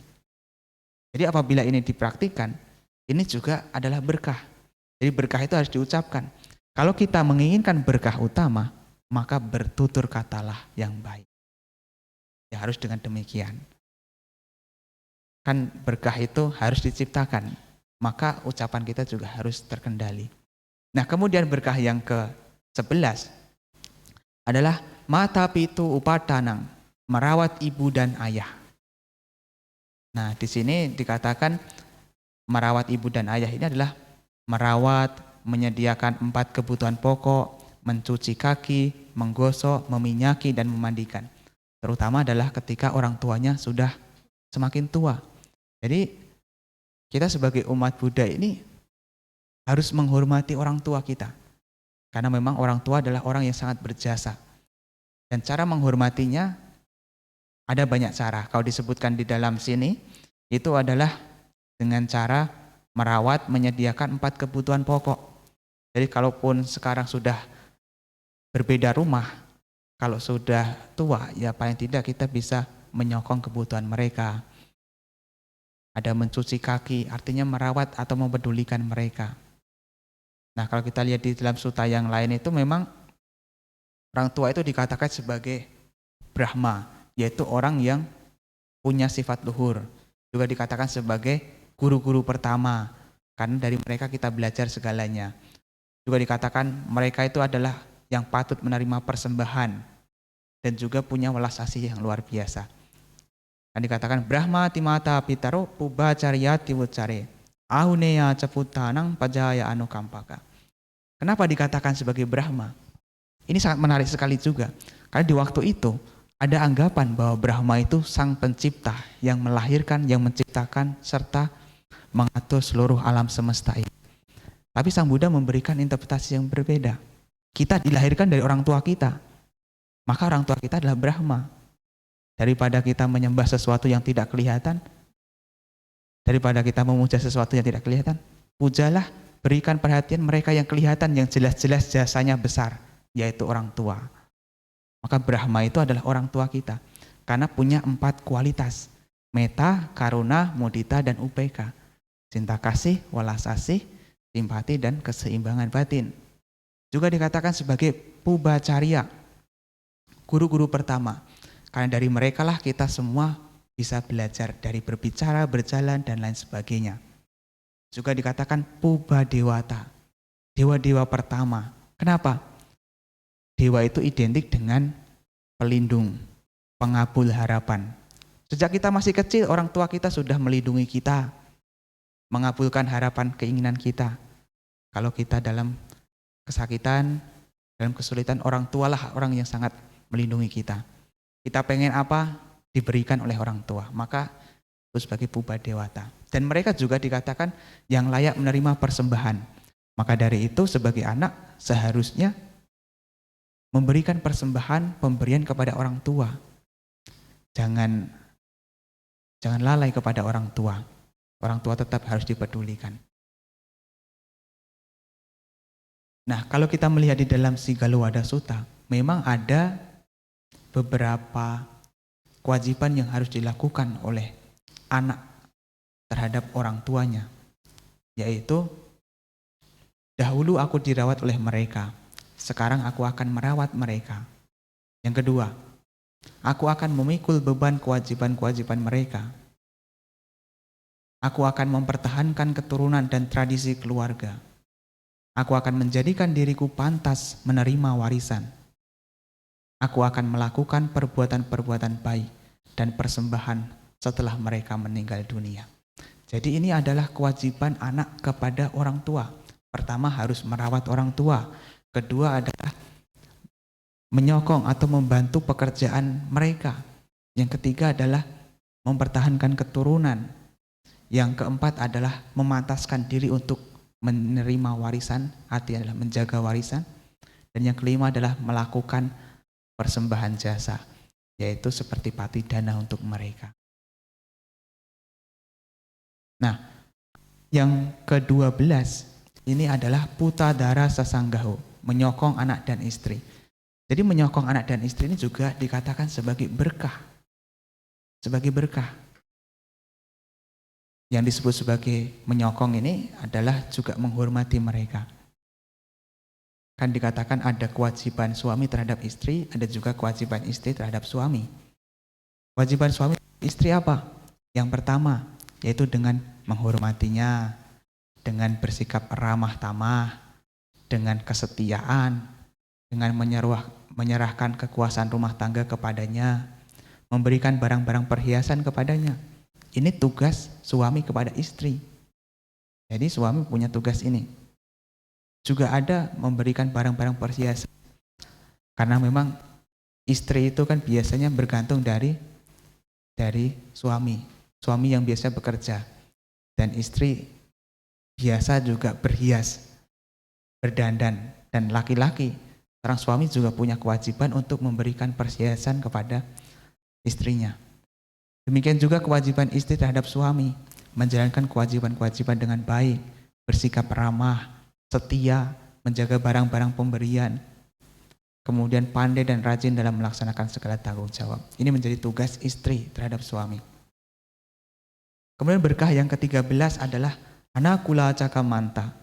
Jadi apabila ini dipraktikkan, ini juga adalah berkah. Jadi berkah itu harus diucapkan. Kalau kita menginginkan berkah utama, maka bertutur katalah yang baik. Ya harus dengan demikian. Kan berkah itu harus diciptakan, maka ucapan kita juga harus terkendali. Nah, kemudian berkah yang ke-11 adalah mata pitu upadanang, merawat ibu dan ayah. Nah, di sini dikatakan merawat ibu dan ayah ini adalah merawat, menyediakan 4 kebutuhan pokok, mencuci kaki, menggosok, meminyaki, dan memandikan. Terutama adalah ketika orang tuanya sudah semakin tua. Jadi kita sebagai umat Buddha ini harus menghormati orang tua kita. Karena memang orang tua adalah orang yang sangat berjasa. Dan cara menghormatinya ada banyak cara. Kalau disebutkan di dalam sini, itu adalah dengan cara merawat, menyediakan 4 kebutuhan pokok. Jadi kalaupun sekarang sudah berbeda rumah, kalau sudah tua, ya paling tidak kita bisa menyokong kebutuhan mereka. Ada mencuci kaki, artinya merawat atau mempedulikan mereka. Nah, kalau kita lihat di dalam sutta yang lain itu memang orang tua itu dikatakan sebagai Brahma, yaitu orang yang punya sifat luhur. Juga dikatakan sebagai guru-guru pertama, karena dari mereka kita belajar segalanya. Juga dikatakan mereka itu adalah yang patut menerima persembahan dan juga punya welas asih yang luar biasa. Dan dikatakan Brahma timata pitaro pubacariyati wucare ahuneya ceputanang pajaya anukampaka. Kenapa dikatakan sebagai Brahma? Ini sangat menarik sekali juga. Karena di waktu itu ada anggapan bahwa Brahma itu sang pencipta yang melahirkan, yang menciptakan, serta mengatur seluruh alam semesta ini. Tapi Sang Buddha memberikan interpretasi yang berbeda. Kita dilahirkan dari orang tua kita. Maka orang tua kita adalah Brahma. Daripada kita menyembah sesuatu yang tidak kelihatan, daripada kita memuja sesuatu yang tidak kelihatan, pujalah, berikan perhatian mereka yang kelihatan, yang jelas-jelas jasanya besar, yaitu orang tua. Maka Brahma itu adalah orang tua kita, karena punya 4 kualitas, metta, karuna, mudita, dan upeka. Cinta kasih, welas asih, simpati, dan keseimbangan batin. Juga dikatakan sebagai pubacarya, guru-guru pertama, karena dari mereka lah kita semua bisa belajar dari berbicara, berjalan, dan lain sebagainya. Juga dikatakan Puba Dewata, dewa-dewa pertama. Kenapa? Dewa itu identik dengan pelindung, pengabul harapan. Sejak kita masih kecil, orang tua kita sudah melindungi kita, mengabulkan harapan, keinginan kita. Kalau kita dalam kesakitan, dalam kesulitan, orang tua lah orang yang sangat melindungi kita. Kita pengen apa? Diberikan oleh orang tua. Maka itu sebagai Puba Dewata. Dan mereka juga dikatakan yang layak menerima persembahan. Maka dari itu sebagai anak seharusnya memberikan persembahan, pemberian kepada orang tua. Jangan lalai kepada orang tua. Orang tua tetap harus dipedulikan. Nah, kalau kita melihat di dalam Sigalawadah Sutta, memang ada beberapa kewajiban yang harus dilakukan oleh anak terhadap orang tuanya, yaitu dahulu aku dirawat oleh mereka, sekarang aku akan merawat mereka. Yang kedua, aku akan memikul beban kewajiban-kewajiban mereka. Aku akan mempertahankan keturunan dan tradisi keluarga. Aku akan menjadikan diriku pantas menerima warisan. Aku akan melakukan perbuatan-perbuatan baik dan persembahan setelah mereka meninggal dunia. Jadi ini adalah kewajiban anak kepada orang tua. Pertama harus merawat orang tua. Kedua adalah menyokong atau membantu pekerjaan mereka. Yang ketiga adalah mempertahankan keturunan. Yang keempat adalah memantaskan diri untuk menerima warisan, artinya adalah menjaga warisan. Dan yang kelima adalah melakukan persembahan jasa, yaitu seperti patidana untuk mereka. Nah, yang ke-12 ini adalah putadara sasanggaho, menyokong anak dan istri. Jadi menyokong anak dan istri ini juga dikatakan sebagai berkah. Sebagai berkah. Yang disebut sebagai menyokong ini adalah juga menghormati mereka. Kan dikatakan ada kewajiban suami terhadap istri, ada juga kewajiban istri terhadap suami. Kewajiban suami istri apa? Yang pertama, yaitu dengan menghormatinya, dengan bersikap ramah tamah, dengan kesetiaan, dengan menyerahkan kekuasaan rumah tangga kepadanya, memberikan barang-barang perhiasan kepadanya. Ini tugas suami kepada istri. Jadi suami punya tugas ini. Juga ada memberikan barang-barang perhiasan. Karena memang istri itu kan biasanya bergantung dari suami. Suami yang biasa bekerja. Dan istri biasa juga berhias, berdandan. Dan laki-laki, seorang suami juga punya kewajiban untuk memberikan perhiasan kepada istrinya. Demikian juga kewajiban istri terhadap suami, menjalankan kewajiban-kewajiban dengan baik, bersikap ramah, setia, menjaga barang-barang pemberian, kemudian pandai dan rajin dalam melaksanakan segala tanggung jawab. Ini menjadi tugas istri terhadap suami. Kemudian berkah yang ke-13 adalah anakula cakamanta,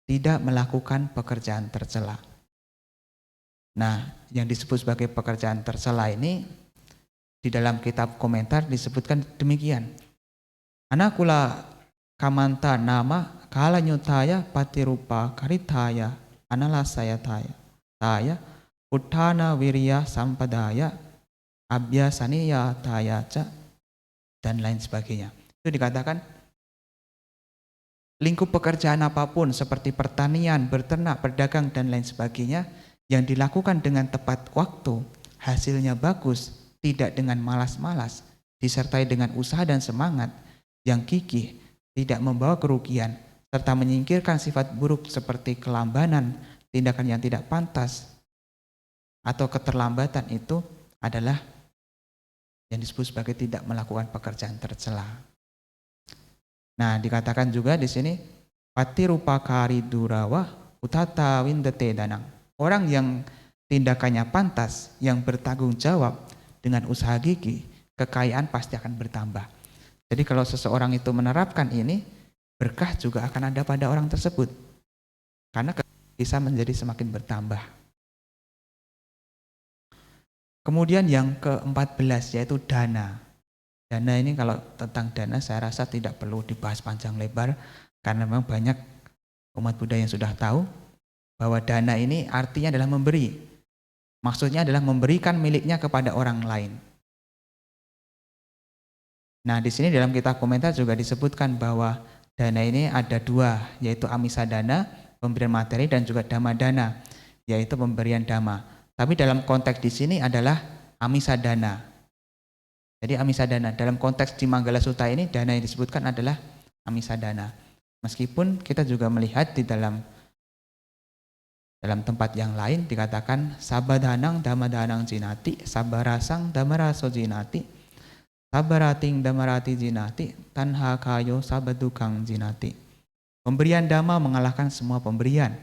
tidak melakukan pekerjaan tercela. Nah, yang disebut sebagai pekerjaan tercela ini di dalam kitab komentar disebutkan demikian. Anakula kamanta nama kala nyutaya patirupa karitaya analasaya taya uttana wirya sampadaya abhyasaniya taya ca dan lain sebagainya. Itu dikatakan lingkup pekerjaan apapun seperti pertanian, berternak, berdagang dan lain sebagainya yang dilakukan dengan tepat waktu, hasilnya bagus, tidak dengan malas-malas, disertai dengan usaha dan semangat yang gigih, tidak membawa kerugian, serta menyingkirkan sifat buruk seperti kelambanan, tindakan yang tidak pantas, atau keterlambatan, itu adalah yang disebut sebagai tidak melakukan pekerjaan tercela. Nah, dikatakan juga di sini patirupa kari durawa utata windete danang. Orang yang tindakannya pantas, yang bertanggung jawab dengan usaha gigih, kekayaan pasti akan bertambah. Jadi kalau seseorang itu menerapkan ini, berkah juga akan ada pada orang tersebut. Karena bisa menjadi semakin bertambah. Kemudian yang ke-14 yaitu dana. Dana ini kalau tentang dana saya rasa tidak perlu dibahas panjang lebar karena memang banyak umat Buddha yang sudah tahu bahwa dana ini artinya adalah memberi. Maksudnya adalah memberikan miliknya kepada orang lain. Nah, di sini dalam kitab komentar juga disebutkan bahwa dana ini ada dua, yaitu amisa dana, pemberian materi, dan juga dhamma dana, yaitu pemberian dhamma. Tapi dalam konteks di sini adalah amisa dana. Jadi amisa dana dalam konteks di Manggala Sutta ini dana yang disebutkan adalah amisa dana. Meskipun kita juga melihat di dalam tempat yang lain dikatakan sabadhanang dhammadhanang jinati, sabarasang dhammaraso jinati, sabarating dhammarati jinati, tanha kayo sabadukang jinati. Pemberian dhamma mengalahkan semua pemberian,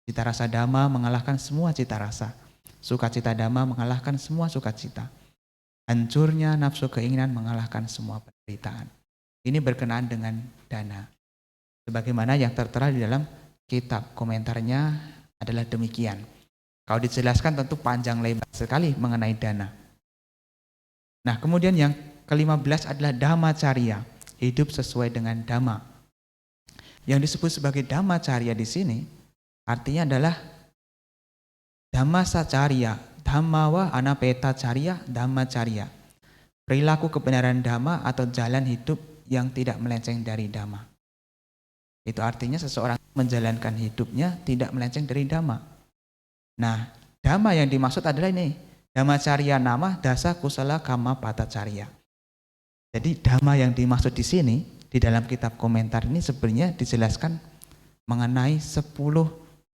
cita rasa dhamma mengalahkan semua cita rasa, sukacita dhamma mengalahkan semua sukacita. Hancurnya nafsu keinginan mengalahkan semua penderitaan. Ini berkenaan dengan dana. Sebagaimana yang tertera di dalam kitab komentarnya adalah demikian. Kalau dijelaskan tentu panjang lebar sekali mengenai dana. Nah, kemudian yang ke-15 adalah dhammacarya, hidup sesuai dengan dhamma. Yang disebut sebagai dhammacarya di sini artinya adalah dhammasacarya. Dhammawa anapeta carya, dhamma carya. Perilaku kebenaran dhamma atau jalan hidup yang tidak melenceng dari dhamma. Itu artinya seseorang menjalankan hidupnya tidak melenceng dari dhamma. Nah, dhamma yang dimaksud adalah ini. Dhamma carya nama dasa kusala kama pata carya. Jadi dhamma yang dimaksud di sini di dalam kitab komentar ini sebenarnya dijelaskan mengenai 10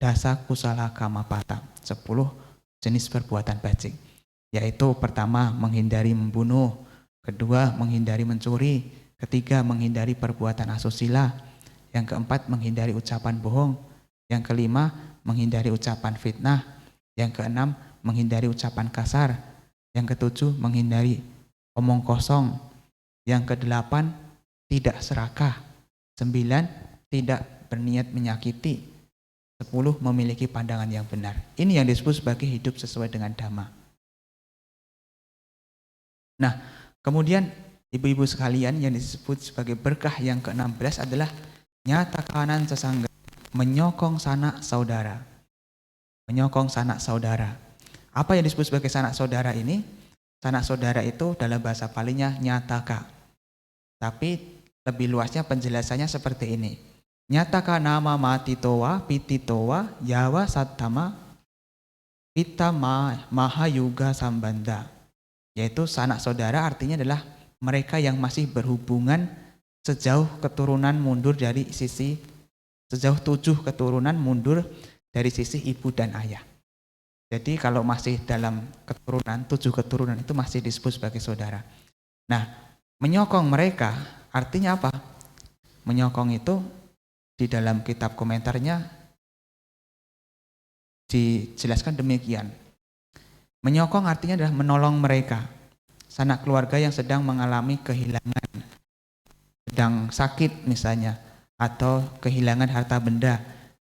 dasa kusala kama pata. 10 jenis perbuatan bajik, yaitu pertama menghindari membunuh, kedua menghindari mencuri, ketiga menghindari perbuatan asusila, yang keempat menghindari ucapan bohong, yang kelima menghindari ucapan fitnah, yang keenam menghindari ucapan kasar, yang ketujuh menghindari omong kosong, yang kedelapan tidak serakah, 9 tidak berniat menyakiti, 10 memiliki pandangan yang benar. Ini yang disebut sebagai hidup sesuai dengan dhamma. Nah, kemudian ibu-ibu sekalian yang disebut sebagai berkah yang ke-16 adalah nyata kanan sesangga, menyokong sanak saudara. Menyokong sanak saudara. Apa yang disebut sebagai sanak saudara ini? Sanak saudara itu dalam bahasa Palinya nyataka. Tapi lebih luasnya penjelasannya seperti ini. Nyataka nama matitowa pititowa yawa sattama pita mahayuga sambanda. Yaitu sanak saudara artinya adalah mereka yang masih berhubungan sejauh keturunan mundur dari sisi, sejauh 7 keturunan mundur dari sisi ibu dan ayah. Jadi kalau masih dalam keturunan, 7 keturunan itu masih disebut sebagai saudara. Nah, menyokong mereka artinya apa? Menyokong itu di dalam kitab komentarnya dijelaskan demikian. Menyokong artinya adalah menolong mereka. Sanak keluarga yang sedang mengalami kehilangan, sedang sakit misalnya, atau kehilangan harta benda,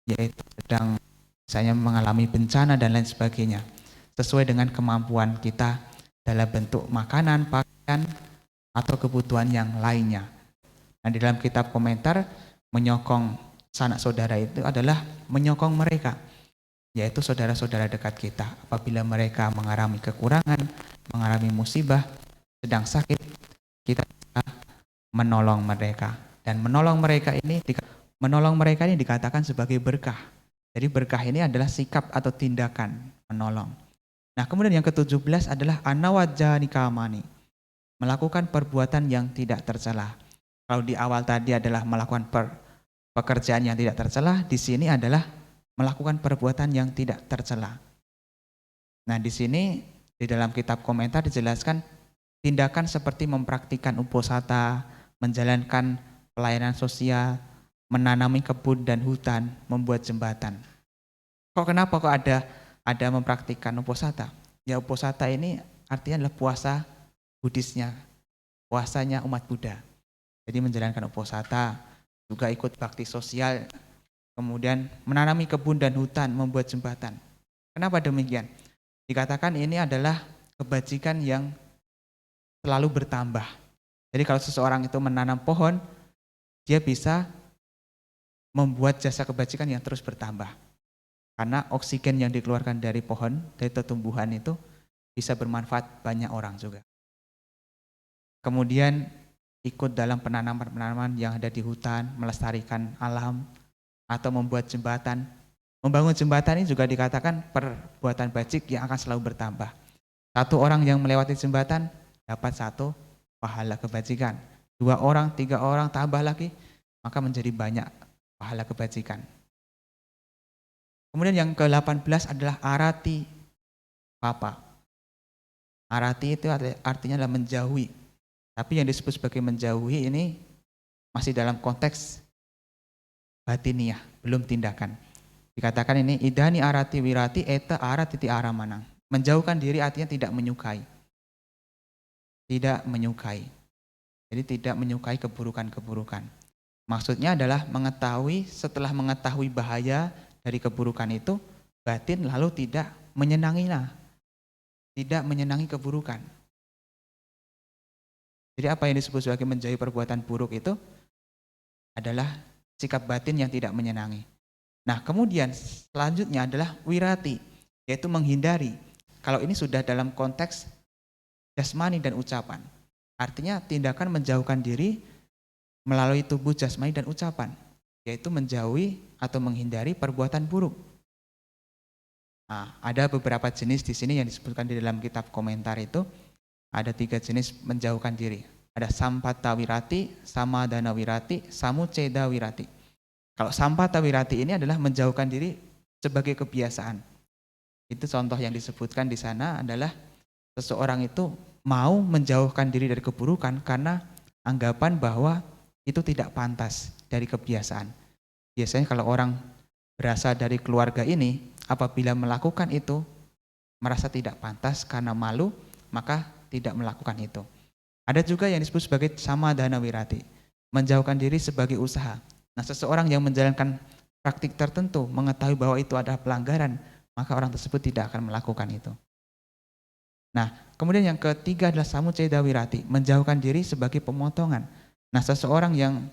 yaitu sedang misalnya mengalami bencana dan lain sebagainya, sesuai dengan kemampuan kita dalam bentuk makanan, pakaian, atau kebutuhan yang lainnya. Nah, di dalam kitab komentar, menyokong sanak saudara itu adalah menyokong mereka, yaitu saudara-saudara dekat kita. Apabila mereka mengalami kekurangan, mengalami musibah, sedang sakit, kita bisa menolong mereka. Dan menolong mereka ini dikatakan sebagai berkah. Jadi berkah ini adalah sikap atau tindakan menolong. Nah, kemudian yang ke-17 adalah anawajjanikamani, melakukan perbuatan yang tidak tercela. Kalau di awal tadi adalah melakukan pekerjaan yang tidak tercela, di sini adalah melakukan perbuatan yang tidak tercela. Nah, di sini di dalam kitab komentar dijelaskan tindakan seperti mempraktikkan uposatha, menjalankan pelayanan sosial, menanami kebun dan hutan, membuat jembatan. Kenapa kok ada mempraktikkan uposatha? Ya, uposatha ini artinya adalah puasa Buddhisnya, puasanya umat Buddha. Jadi menjalankan uposatha, juga ikut bakti sosial, kemudian menanami kebun dan hutan, membuat jembatan. Kenapa demikian? Dikatakan ini adalah kebajikan yang selalu bertambah. Jadi kalau seseorang itu menanam pohon, dia bisa membuat jasa kebajikan yang terus bertambah. Karena oksigen yang dikeluarkan dari pohon, dari tumbuhan itu bisa bermanfaat banyak orang juga. Kemudian ikut dalam penanaman-penanaman yang ada di hutan, melestarikan alam, atau membuat jembatan. Membangun jembatan ini juga dikatakan perbuatan bajik yang akan selalu bertambah. Satu orang yang melewati jembatan dapat 1 pahala kebajikan. 2 orang, 3 orang, tambah lagi, maka menjadi banyak pahala kebajikan. Kemudian yang ke-18 adalah arati papa. Arati itu artinya adalah menjauhi. Tapi yang disebut sebagai menjauhi ini masih dalam konteks batiniah, belum tindakan. Dikatakan ini idani arati wirati eta aratiti aramanang. Menjauhkan diri artinya tidak menyukai. Tidak menyukai. Jadi tidak menyukai keburukan-keburukan. Maksudnya adalah setelah mengetahui bahaya dari keburukan itu, batin lalu tidak menyenanginya. Tidak menyenangi keburukan. Jadi apa yang disebut sebagai menjauhi perbuatan buruk itu adalah sikap batin yang tidak menyenangi. Nah, kemudian selanjutnya adalah wirati, yaitu menghindari. Kalau ini sudah dalam konteks jasmani dan ucapan. Artinya tindakan menjauhkan diri melalui tubuh jasmani dan ucapan, yaitu menjauhi atau menghindari perbuatan buruk. Nah, ada beberapa jenis di sini yang disebutkan di dalam kitab komentar itu. Ada 3 jenis menjauhkan diri. Ada sampata wirati, samadana wirati, samuceda wirati. Kalau sampata wirati ini adalah menjauhkan diri sebagai kebiasaan. Itu contoh yang disebutkan di sana adalah seseorang itu mau menjauhkan diri dari keburukan karena anggapan bahwa itu tidak pantas dari kebiasaan. Biasanya kalau orang berasal dari keluarga ini, apabila melakukan itu merasa tidak pantas karena malu, maka tidak melakukan itu. Ada juga yang disebut sebagai samadana wirati, menjauhkan diri sebagai usaha. Nah, seseorang yang menjalankan praktik tertentu mengetahui bahwa itu adalah pelanggaran, maka orang tersebut tidak akan melakukan itu. Nah, kemudian yang ketiga adalah samuceda wirati, menjauhkan diri sebagai pemotongan. Nah, seseorang yang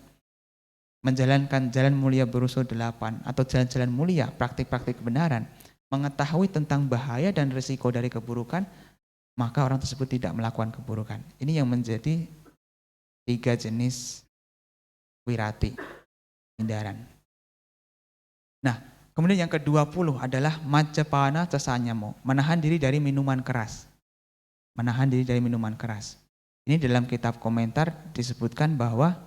menjalankan jalan mulia berusul 8 atau jalan-jalan mulia, praktik-praktik kebenaran, mengetahui tentang bahaya dan risiko dari keburukan, maka orang tersebut tidak melakukan keburukan. Ini yang menjadi 3 jenis wirati, hindaran. Nah, kemudian yang ke-20 adalah majapana cesanyamo, menahan diri dari minuman keras. Menahan diri dari minuman keras. Ini dalam kitab komentar disebutkan bahwa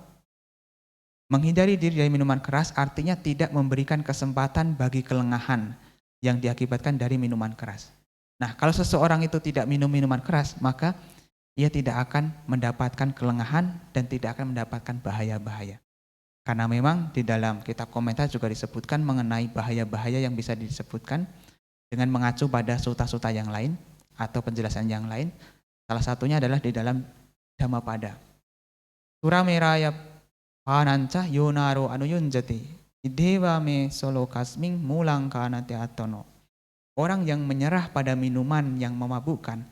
menghindari diri dari minuman keras artinya tidak memberikan kesempatan bagi kelengahan yang diakibatkan dari minuman keras. Nah, kalau seseorang itu tidak minum minuman keras, maka ia tidak akan mendapatkan kelengahan dan tidak akan mendapatkan bahaya-bahaya. Karena memang di dalam kitab komentar juga disebutkan mengenai bahaya-bahaya yang bisa disebutkan dengan mengacu pada suta-suta yang lain atau penjelasan yang lain. Salah satunya adalah di dalam Dhammapada. Surameraya pananca yonaro anuyunjati idewa me solo kasming mulang kanate atono. Orang yang menyerah pada minuman yang memabukkan,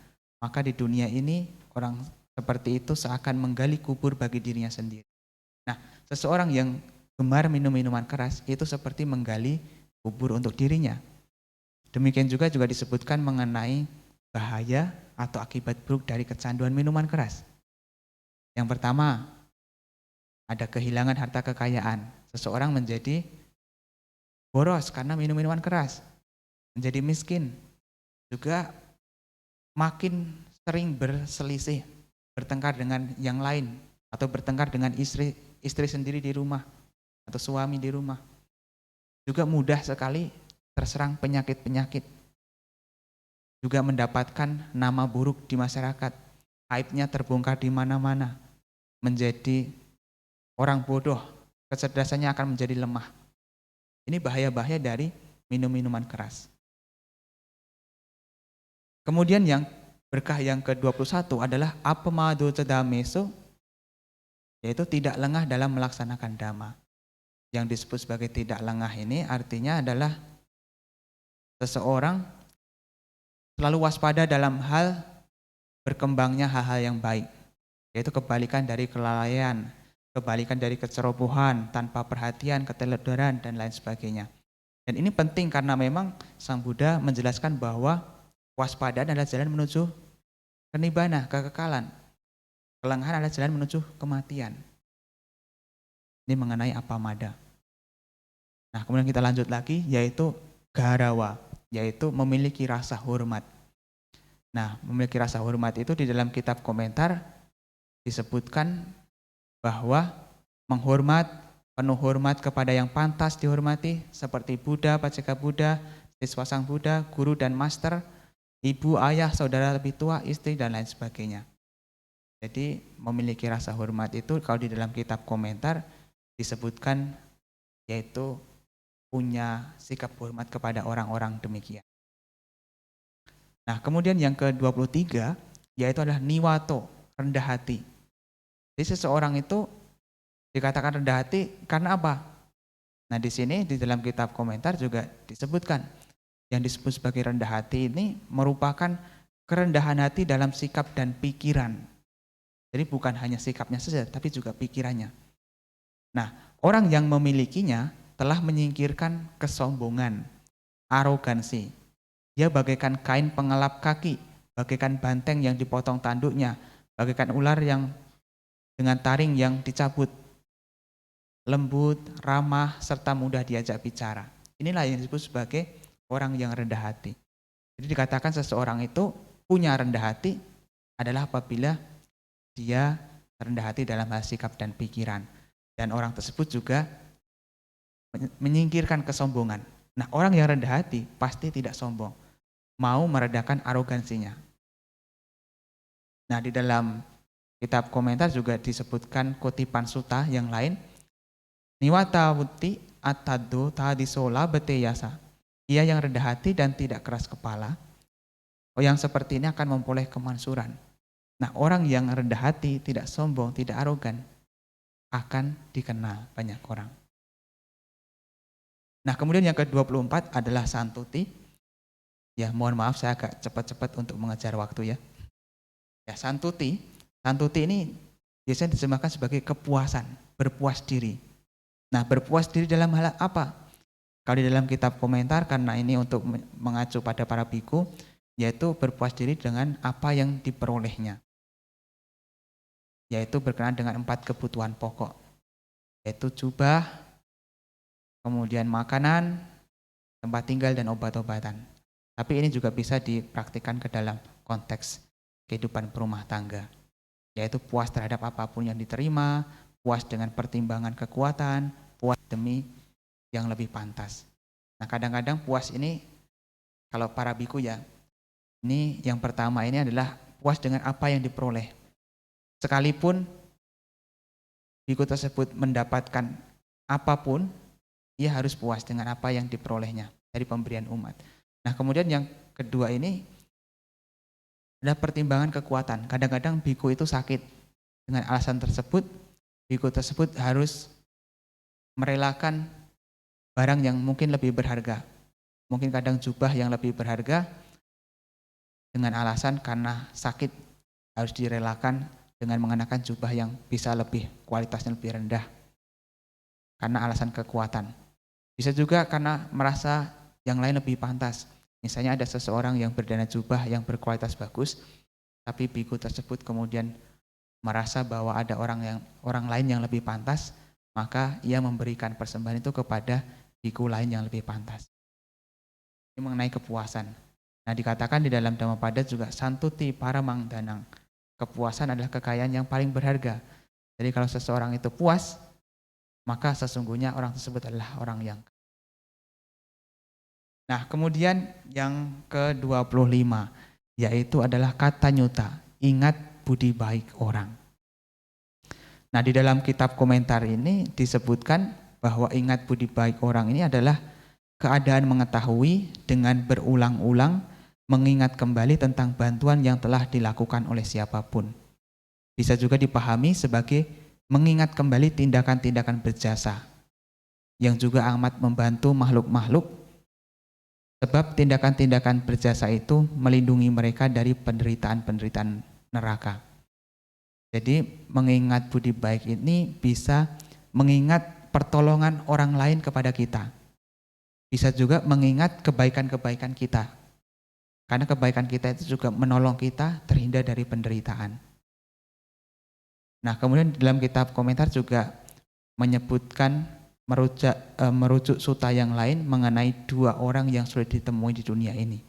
maka di dunia ini orang seperti itu seakan menggali kubur bagi dirinya sendiri. Nah, seseorang yang gemar minum minuman keras itu seperti menggali kubur untuk dirinya. Demikian juga disebutkan mengenai bahaya atau akibat buruk dari kecanduan minuman keras. Yang pertama, ada kehilangan harta kekayaan. Seseorang menjadi boros karena minum minuman keras, menjadi miskin, juga makin sering berselisih, bertengkar dengan yang lain, atau bertengkar dengan istri sendiri di rumah, atau suami di rumah. Juga mudah sekali terserang penyakit-penyakit. Juga mendapatkan nama buruk di masyarakat, aibnya terbongkar di mana-mana, menjadi orang bodoh, kecerdasannya akan menjadi lemah. Ini bahaya-bahaya dari minum-minuman keras. Kemudian yang berkah yang ke-21 adalah apamado cadameso, yaitu tidak lengah dalam melaksanakan dhamma. Yang disebut sebagai tidak lengah ini artinya adalah seseorang selalu waspada dalam hal berkembangnya hal-hal yang baik, yaitu kebalikan dari kelalaian, kebalikan dari kecerobohan, tanpa perhatian, keteledoran, dan lain sebagainya. Dan ini penting karena memang Sang Buddha menjelaskan bahwa waspadaan adalah jalan menuju nirvana, kekekalan. Kelengahan adalah jalan menuju kematian. Ini mengenai apamada. Nah, kemudian kita lanjut lagi, yaitu garawa, yaitu memiliki rasa hormat. Nah, memiliki rasa hormat itu di dalam kitab komentar disebutkan bahwa menghormat, penuh hormat kepada yang pantas dihormati seperti Buddha, Paceka Buddha, siswa Sang Buddha, guru dan master, ibu, ayah, saudara lebih tua, istri, dan lain sebagainya. Jadi memiliki rasa hormat itu kalau di dalam kitab komentar disebutkan yaitu punya sikap hormat kepada orang-orang demikian. Nah, kemudian yang ke-23 yaitu adalah niwato, rendah hati. Jadi seseorang itu dikatakan rendah hati karena apa? Nah, di sini di dalam kitab komentar juga disebutkan yang disebut sebagai rendah hati ini merupakan kerendahan hati dalam sikap dan pikiran. Jadi bukan hanya sikapnya saja, tapi juga pikirannya. Nah, orang yang memilikinya telah menyingkirkan kesombongan, arogansi. Dia bagaikan kain pengelap kaki, bagaikan banteng yang dipotong tanduknya, bagaikan ular yang dengan taring yang dicabut, lembut, ramah, serta mudah diajak bicara. Inilah yang disebut sebagai orang yang rendah hati. Jadi dikatakan seseorang itu punya rendah hati adalah apabila dia rendah hati dalam hal sikap dan pikiran. Dan orang tersebut juga menyingkirkan kesombongan. Nah, orang yang rendah hati pasti tidak sombong, mau meredakan arogansinya. Nah, di dalam kitab komentar juga disebutkan kutipan suta yang lain. Niwata wuti atado tadisola beteyasa. Ia yang rendah hati dan tidak keras kepala. Yang seperti ini akan memperoleh kemansuran. Nah, orang yang rendah hati, tidak sombong, tidak arogan, akan dikenal banyak orang. Nah, kemudian yang ke-24 adalah santuti. Ya, mohon maaf saya agak cepat-cepat untuk mengejar waktu ya. Ya, santuti ini biasanya diterjemahkan sebagai kepuasan, berpuas diri. Nah, berpuas diri dalam hal apa? Kalau di dalam kitab komentar, karena ini untuk mengacu pada para biku, yaitu berpuas diri dengan apa yang diperolehnya, yaitu berkenaan dengan 4 kebutuhan pokok, yaitu jubah, kemudian makanan, tempat tinggal, dan obat-obatan. Tapi ini juga bisa dipraktikkan ke dalam konteks kehidupan berumah tangga, yaitu puas terhadap apapun yang diterima, puas dengan pertimbangan kekuatan, puas demi yang lebih pantas. Nah, kadang-kadang puas ini, kalau para biku ya, ini yang pertama ini adalah puas dengan apa yang diperoleh. Sekalipun biku tersebut mendapatkan apapun, ia harus puas dengan apa yang diperolehnya dari pemberian umat. Nah, kemudian yang kedua ini adalah pertimbangan kekuatan. Kadang-kadang biku itu sakit. Dengan alasan tersebut, biku tersebut harus merelakan barang yang mungkin lebih berharga. Mungkin kadang jubah yang lebih berharga, dengan alasan karena sakit harus direlakan dengan mengenakan jubah yang bisa lebih kualitasnya lebih rendah karena alasan kekuatan. Bisa juga karena merasa yang lain lebih pantas. Misalnya ada seseorang yang berdana jubah yang berkualitas bagus, tapi biku tersebut kemudian merasa bahwa ada orang lain yang lebih pantas, maka ia memberikan persembahan itu kepada biku lain yang lebih pantas. Ini mengenai kepuasan. Nah, dikatakan di dalam Dhammapada juga santuti paramang danang. Kepuasan adalah kekayaan yang paling berharga. Jadi kalau seseorang itu puas, maka sesungguhnya orang tersebut adalah orang yang. Nah, kemudian yang ke-25, yaitu adalah kata nyuta, ingat budi baik orang. Nah, di dalam kitab komentar ini disebutkan bahwa ingat budi baik orang ini adalah keadaan mengetahui dengan berulang-ulang mengingat kembali tentang bantuan yang telah dilakukan oleh siapapun. Bisa juga dipahami sebagai mengingat kembali tindakan-tindakan berjasa yang juga amat membantu makhluk-makhluk, sebab tindakan-tindakan berjasa itu melindungi mereka dari penderitaan-penderitaan neraka. Jadi mengingat budi baik ini bisa mengingat pertolongan orang lain kepada kita. Bisa juga mengingat kebaikan-kebaikan kita. Karena kebaikan kita itu juga menolong kita terhindar dari penderitaan. Nah, kemudian dalam kitab komentar juga menyebutkan merujuk suta yang lain mengenai 2 orang yang sulit ditemui di dunia ini.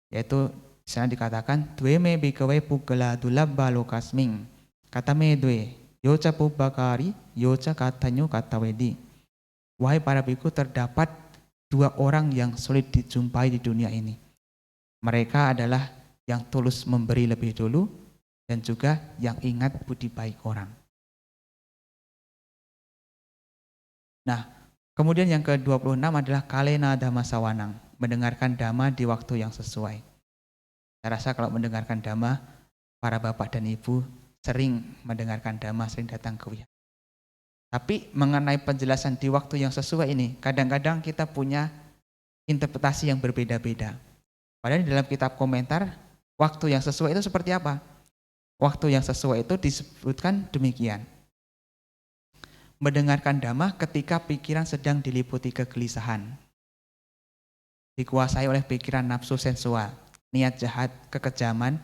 Yaitu di sana dikatakan dwe me bikawe pugala dulabba lokasming kata me dwe yoca pubakari yoca katanyo katawedi. Wahai para biku, terdapat 2 orang yang sulit dijumpai di dunia ini. Mereka adalah yang tulus memberi lebih dulu dan juga yang ingat budi baik orang. Nah, kemudian yang ke-26 adalah kalena dhamma sawanang, mendengarkan dhamma di waktu yang sesuai. Saya rasa kalau mendengarkan dhamma, para bapak dan ibu sering mendengarkan dhamma, sering datang ke wihara. Tapi mengenai penjelasan di waktu yang sesuai ini, kadang-kadang kita punya interpretasi yang berbeda-beda. Padahal di dalam kitab komentar, waktu yang sesuai itu seperti apa? Waktu yang sesuai itu disebutkan demikian. Mendengarkan dhamma ketika pikiran sedang diliputi kegelisahan, dikuasai oleh pikiran nafsu sensual, niat jahat, kekejaman,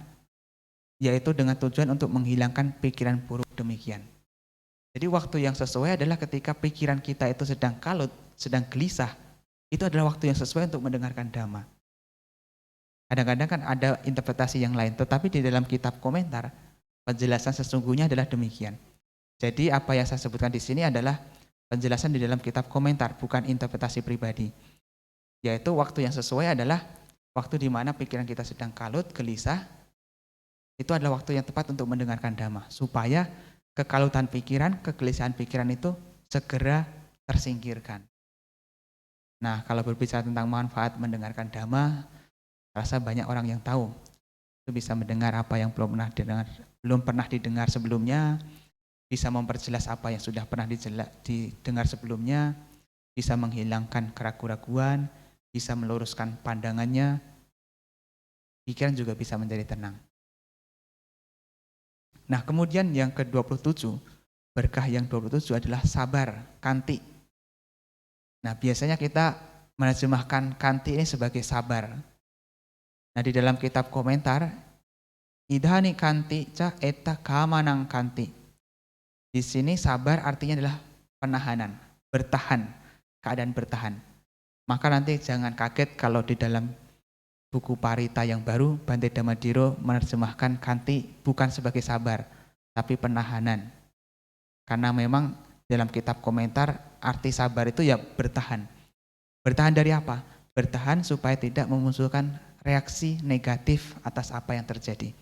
yaitu dengan tujuan untuk menghilangkan pikiran buruk demikian. Jadi waktu yang sesuai adalah ketika pikiran kita itu sedang kalut, sedang gelisah, itu adalah waktu yang sesuai untuk mendengarkan dhamma. Kadang-kadang kan ada interpretasi yang lain, tetapi di dalam kitab komentar, penjelasan sesungguhnya adalah demikian. Jadi apa yang saya sebutkan di sini adalah penjelasan di dalam kitab komentar, bukan interpretasi pribadi. Yaitu waktu yang sesuai adalah waktu di mana pikiran kita sedang kalut, gelisah, itu adalah waktu yang tepat untuk mendengarkan dhamma, supaya kekalutan pikiran, kegelisahan pikiran itu segera tersingkirkan. Nah, kalau berbicara tentang manfaat mendengarkan dhamma, rasa banyak orang yang tahu. Itu bisa mendengar apa yang belum pernah didengar sebelumnya, bisa memperjelas apa yang sudah pernah didengar sebelumnya, bisa menghilangkan keraguan-raguan, bisa meluruskan pandangannya, pikiran juga bisa menjadi tenang. Nah, kemudian yang ke-27, berkah yang 27 adalah sabar, kanti. Nah, biasanya kita menerjemahkan kanti ini sebagai sabar. Nah, di dalam kitab komentar, idhani kanti ca eta kamanang kanti. Di sini sabar artinya adalah penahanan, bertahan, keadaan bertahan. Maka nanti jangan kaget kalau di dalam buku Parita yang baru, Bante Damadiro menerjemahkan kanti bukan sebagai sabar, tapi penahanan. Karena memang dalam kitab komentar arti sabar itu ya bertahan. Bertahan dari apa? Bertahan supaya tidak memunculkan reaksi negatif atas apa yang terjadi.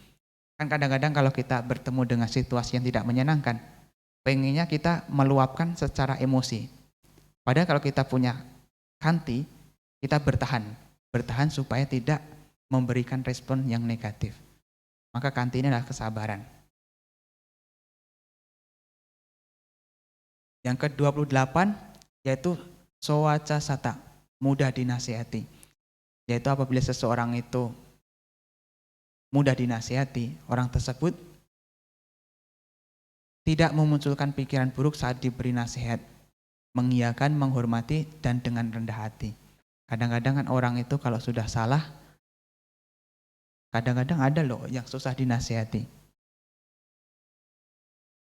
Kan kadang-kadang kalau kita bertemu dengan situasi yang tidak menyenangkan, pengennya kita meluapkan secara emosi. Padahal kalau kita punya kanti, kita bertahan supaya tidak memberikan respon yang negatif. Maka kanti ini adalah kesabaran. Yang ke-28 yaitu sowaca sata, mudah dinasihati. Yaitu apabila seseorang itu mudah dinasihati, orang tersebut tidak memunculkan pikiran buruk saat diberi nasihat, mengiyakan, menghormati, dan dengan rendah hati. Kadang-kadang kan orang itu kalau sudah salah, kadang-kadang ada loh yang susah dinasihati.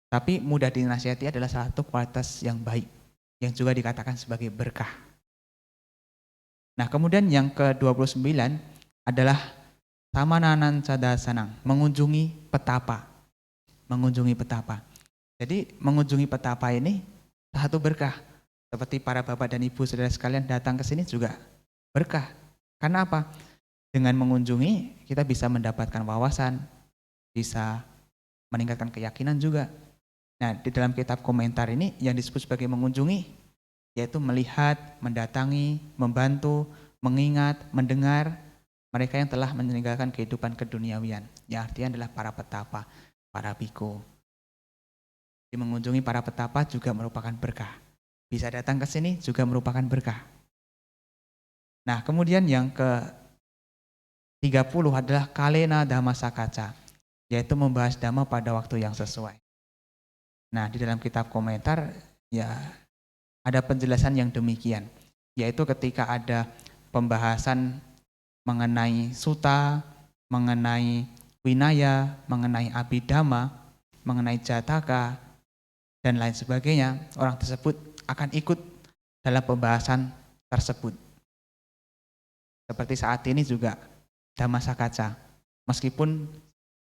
Tapi mudah dinasihati adalah salah satu kualitas yang baik, yang juga dikatakan sebagai berkah. Nah, kemudian yang ke-29 adalah samananan cadasanang, mengunjungi petapa. Mengunjungi petapa. Jadi mengunjungi petapa ini salah satu berkah. Seperti para bapak dan ibu saudara sekalian datang ke sini juga berkah. Karena apa? Dengan mengunjungi kita bisa mendapatkan wawasan, bisa meningkatkan keyakinan juga. Nah, di dalam kitab komentar ini yang disebut sebagai mengunjungi, yaitu melihat, mendatangi, membantu, mengingat, mendengar mereka yang telah meninggalkan kehidupan keduniawian. Yang artinya adalah para petapa, para biku. Jadi mengunjungi para petapa juga merupakan berkah. Bisa datang ke sini juga merupakan berkah. Nah, kemudian yang ke-30 adalah kalena dhammasakaca, yaitu membahas dhamma pada waktu yang sesuai. Nah, di dalam kitab komentar ya ada penjelasan yang demikian, yaitu ketika ada pembahasan mengenai sutta, mengenai winaya, mengenai abhidhamma, mengenai jataka, dan lain sebagainya, orang tersebut akan ikut dalam pembahasan tersebut. Seperti saat ini juga Dhammasakaca, meskipun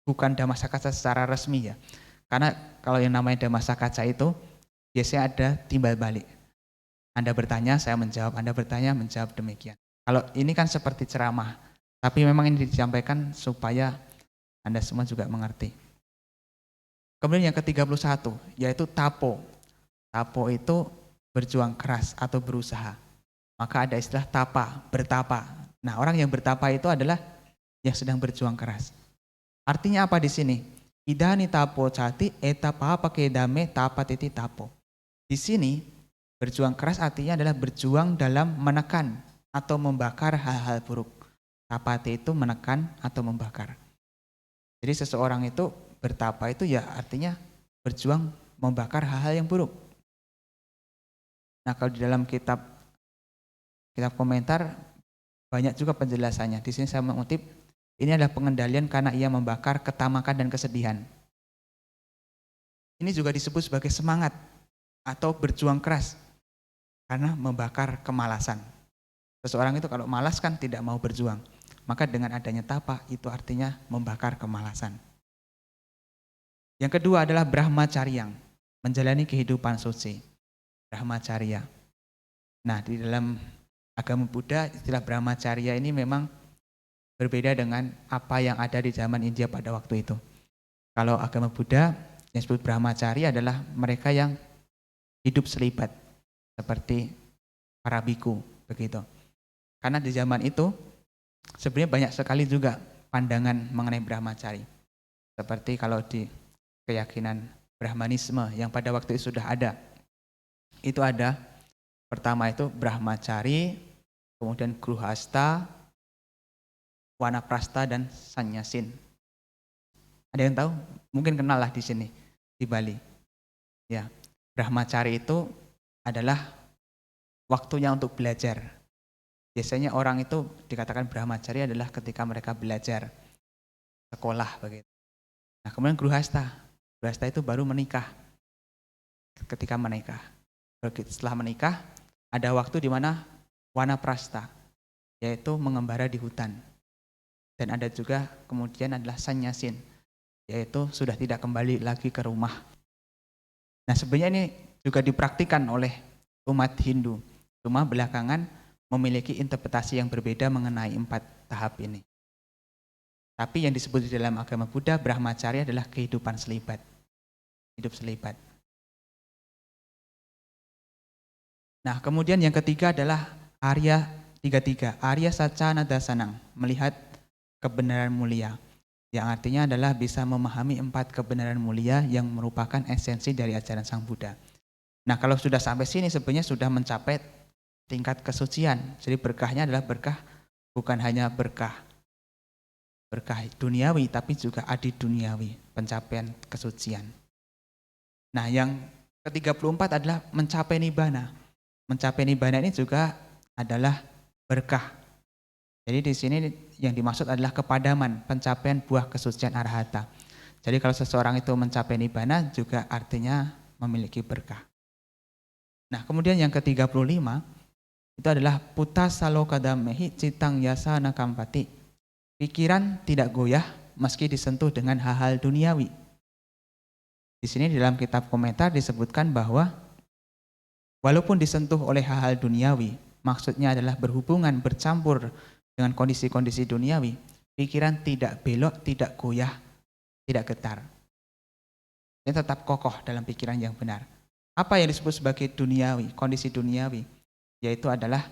bukan Dhammasakaca secara resmi ya, karena kalau yang namanya Dhammasakaca itu biasanya ada timbal balik. Anda bertanya, saya menjawab, Anda bertanya, menjawab, demikian. Kalau ini kan seperti ceramah, tapi memang ini disampaikan supaya Anda semua juga mengerti. Kemudian yang ke-31 yaitu tapo. Tapo itu berjuang keras atau berusaha. Maka ada istilah tapa, bertapa. Nah, orang yang bertapa itu adalah yang sedang berjuang keras. Artinya apa di sini? Idani tapo cati eta papa kedame tapa titi tapo. Di sini berjuang keras artinya adalah berjuang dalam menekan atau membakar hal-hal buruk. Tapati itu menekan atau membakar. Jadi seseorang itu bertapa itu ya artinya berjuang membakar hal-hal yang buruk. Nah, kalau di dalam kitab komentar banyak juga penjelasannya. Di sini saya mengutip, ini adalah pengendalian karena ia membakar ketamakan dan kesedihan. Ini juga disebut sebagai semangat atau berjuang keras karena membakar kemalasan. Seseorang itu kalau malas kan tidak mau berjuang. Maka dengan adanya tapa itu artinya membakar kemalasan. Yang kedua adalah brahmacaryang, menjalani kehidupan suci. Brahmacarya. Nah, di dalam agama Buddha istilah brahmacarya ini memang berbeda dengan apa yang ada di zaman India pada waktu itu. Kalau agama Buddha yang disebut brahmacarya adalah mereka yang hidup selibat seperti para biku begitu. Karena di zaman itu sebenarnya banyak sekali juga pandangan mengenai brahmacari. Seperti kalau di keyakinan Brahmanisme yang pada waktu itu sudah ada. Itu ada pertama itu brahmacari, kemudian gruhasta, wanaprasta, dan sannyasin. Ada yang tahu? Mungkin kenal lah di sini, di Bali. Ya, brahmacari itu adalah waktunya untuk belajar. Biasanya orang itu dikatakan brahmacari adalah ketika mereka belajar sekolah begitu. Nah, kemudian gruhasta. Gruhasta itu baru menikah. Ketika menikah. Setelah menikah, ada waktu di mana wanaprastha, yaitu mengembara di hutan. Dan ada juga kemudian adalah sannyasin, yaitu sudah tidak kembali lagi ke rumah. Nah, sebenarnya ini juga dipraktikkan oleh umat Hindu. Cuma belakangan memiliki interpretasi yang berbeda mengenai 4 tahap ini. Tapi yang disebut di dalam agama Buddha, brahmacharya adalah kehidupan selibat. Hidup selibat. Nah, kemudian yang ketiga adalah Arya 33. Arya Sacana Dasanang, melihat kebenaran mulia. Yang artinya adalah bisa memahami 4 kebenaran mulia yang merupakan esensi dari ajaran Sang Buddha. Nah, kalau sudah sampai sini sebenarnya sudah mencapai tingkat kesucian. Jadi berkahnya adalah berkah, bukan hanya berkah duniawi, tapi juga adi duniawi, pencapaian kesucian. Nah, yang ke-34 adalah mencapai nibbana. Mencapai nibbana ini juga adalah berkah. Jadi di sini yang dimaksud adalah kepadaman, pencapaian buah kesucian arhata. Jadi kalau seseorang itu mencapai nibbana juga artinya memiliki berkah. Nah, kemudian yang ke-35 itu adalah puta salokadamehi citang yasana kampati. Pikiran tidak goyah meski disentuh dengan hal-hal duniawi. Di sini di dalam kitab komentar disebutkan bahwa walaupun disentuh oleh hal-hal duniawi, maksudnya adalah berhubungan, bercampur dengan kondisi-kondisi duniawi, pikiran tidak belok, tidak goyah, tidak getar. Dia tetap kokoh dalam pikiran yang benar. Apa yang disebut sebagai duniawi, kondisi duniawi? Yaitu adalah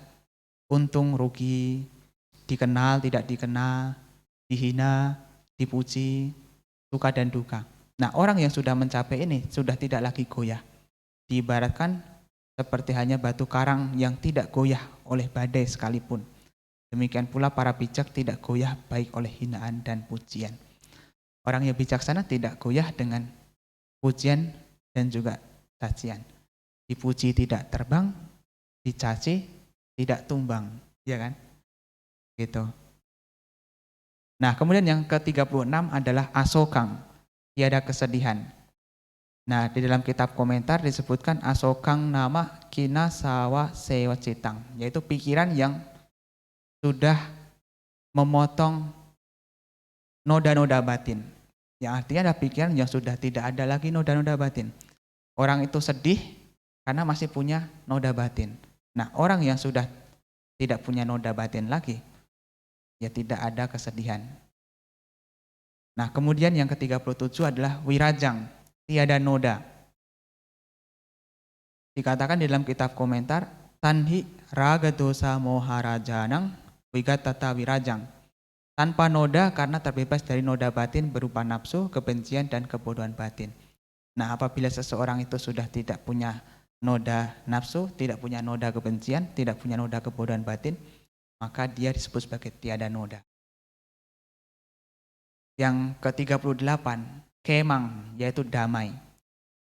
untung, rugi, dikenal, tidak dikenal, dihina, dipuji, suka dan duka. Nah, orang yang sudah mencapai ini sudah tidak lagi goyah. Diibaratkan seperti hanya batu karang yang tidak goyah oleh badai sekalipun. Demikian pula para bijak tidak goyah baik oleh hinaan dan pujian. Orang yang bijaksana tidak goyah dengan pujian dan juga cacian. Dipuji tidak terbang, dicaci tidak tumbang, ya kan? Gitu. Nah, kemudian yang ke-36 adalah asokang, tiada kesedihan. Nah, di dalam kitab komentar disebutkan asokang nama kina sawa sewa citang, yaitu pikiran yang sudah memotong noda-noda batin. Yang artinya ada pikiran yang sudah tidak ada lagi noda-noda batin. Orang itu sedih karena masih punya noda batin. Nah, orang yang sudah tidak punya noda batin lagi, ya tidak ada kesedihan. Nah, kemudian yang ke-37 adalah wirajang, tiada noda. Dikatakan di dalam kitab komentar, tanhi raga dosa moha rajanang wigatata wirajang. Tanpa noda karena terbebas dari noda batin berupa nafsu, kebencian, dan kebodohan batin. Nah, apabila seseorang itu sudah tidak punya noda nafsu, tidak punya noda kebencian, tidak punya noda kebodohan batin, maka dia disebut sebagai tiada noda. Yang ke-38, kemang, yaitu damai.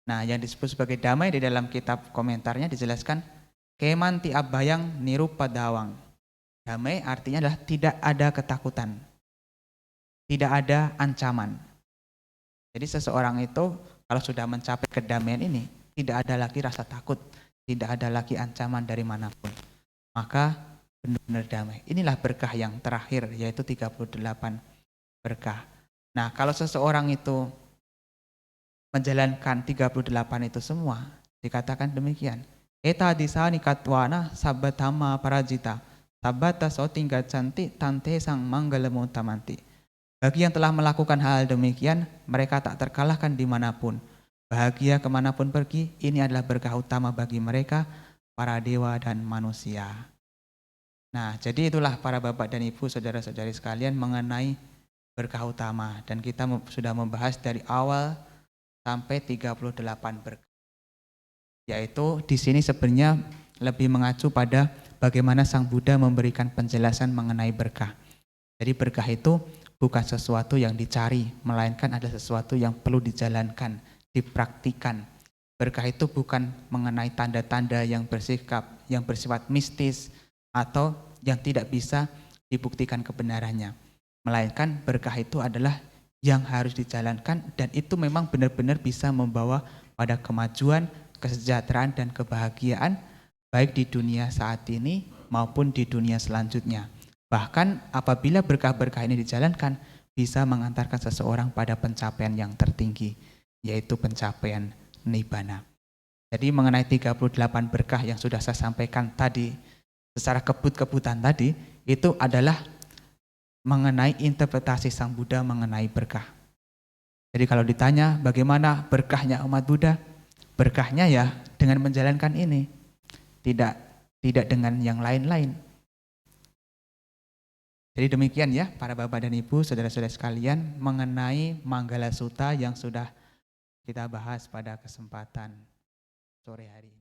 Nah, yang disebut sebagai damai di dalam kitab komentarnya dijelaskan, keman ti abayang nirupadawang. Damai artinya adalah tidak ada ketakutan, tidak ada ancaman. Jadi seseorang itu kalau sudah mencapai kedamaian ini, tidak ada lagi rasa takut, tidak ada lagi ancaman dari manapun. Maka benar-benar damai. Inilah berkah yang terakhir, yaitu 38 berkah. Nah, kalau seseorang itu menjalankan 38 itu semua, dikatakan demikian. Eta disani katwana sabatama parajita, sabata sotingga canti tante sang manggalemu tamanti. Bagi yang telah melakukan hal demikian, mereka tak terkalahkan dimanapun. Bahagia kemanapun pergi, ini adalah berkah utama bagi mereka, para dewa dan manusia. Nah, jadi itulah para bapak dan ibu, saudara-saudari sekalian mengenai berkah utama. Dan kita sudah membahas dari awal sampai 38 berkah. Yaitu di sini sebenarnya lebih mengacu pada bagaimana Sang Buddha memberikan penjelasan mengenai berkah. Jadi berkah itu bukan sesuatu yang dicari, melainkan adalah sesuatu yang perlu dijalankan, dipraktikan. Berkah itu bukan mengenai tanda-tanda yang bersifat mistis atau yang tidak bisa dibuktikan kebenarannya. Melainkan berkah itu adalah yang harus dijalankan dan itu memang benar-benar bisa membawa pada kemajuan, kesejahteraan dan kebahagiaan baik di dunia saat ini maupun di dunia selanjutnya. Bahkan apabila berkah-berkah ini dijalankan bisa mengantarkan seseorang pada pencapaian yang tertinggi, yaitu pencapaian nibbana. Jadi mengenai 38 berkah yang sudah saya sampaikan tadi secara kebut-kebutan tadi itu adalah mengenai interpretasi Sang Buddha mengenai berkah. Jadi kalau ditanya bagaimana berkahnya umat Buddha, berkahnya ya dengan menjalankan ini, tidak dengan yang lain-lain. Jadi demikian ya para bapak dan ibu, saudara-saudara sekalian mengenai Manggala Sutta yang sudah kita bahas pada kesempatan sore hari.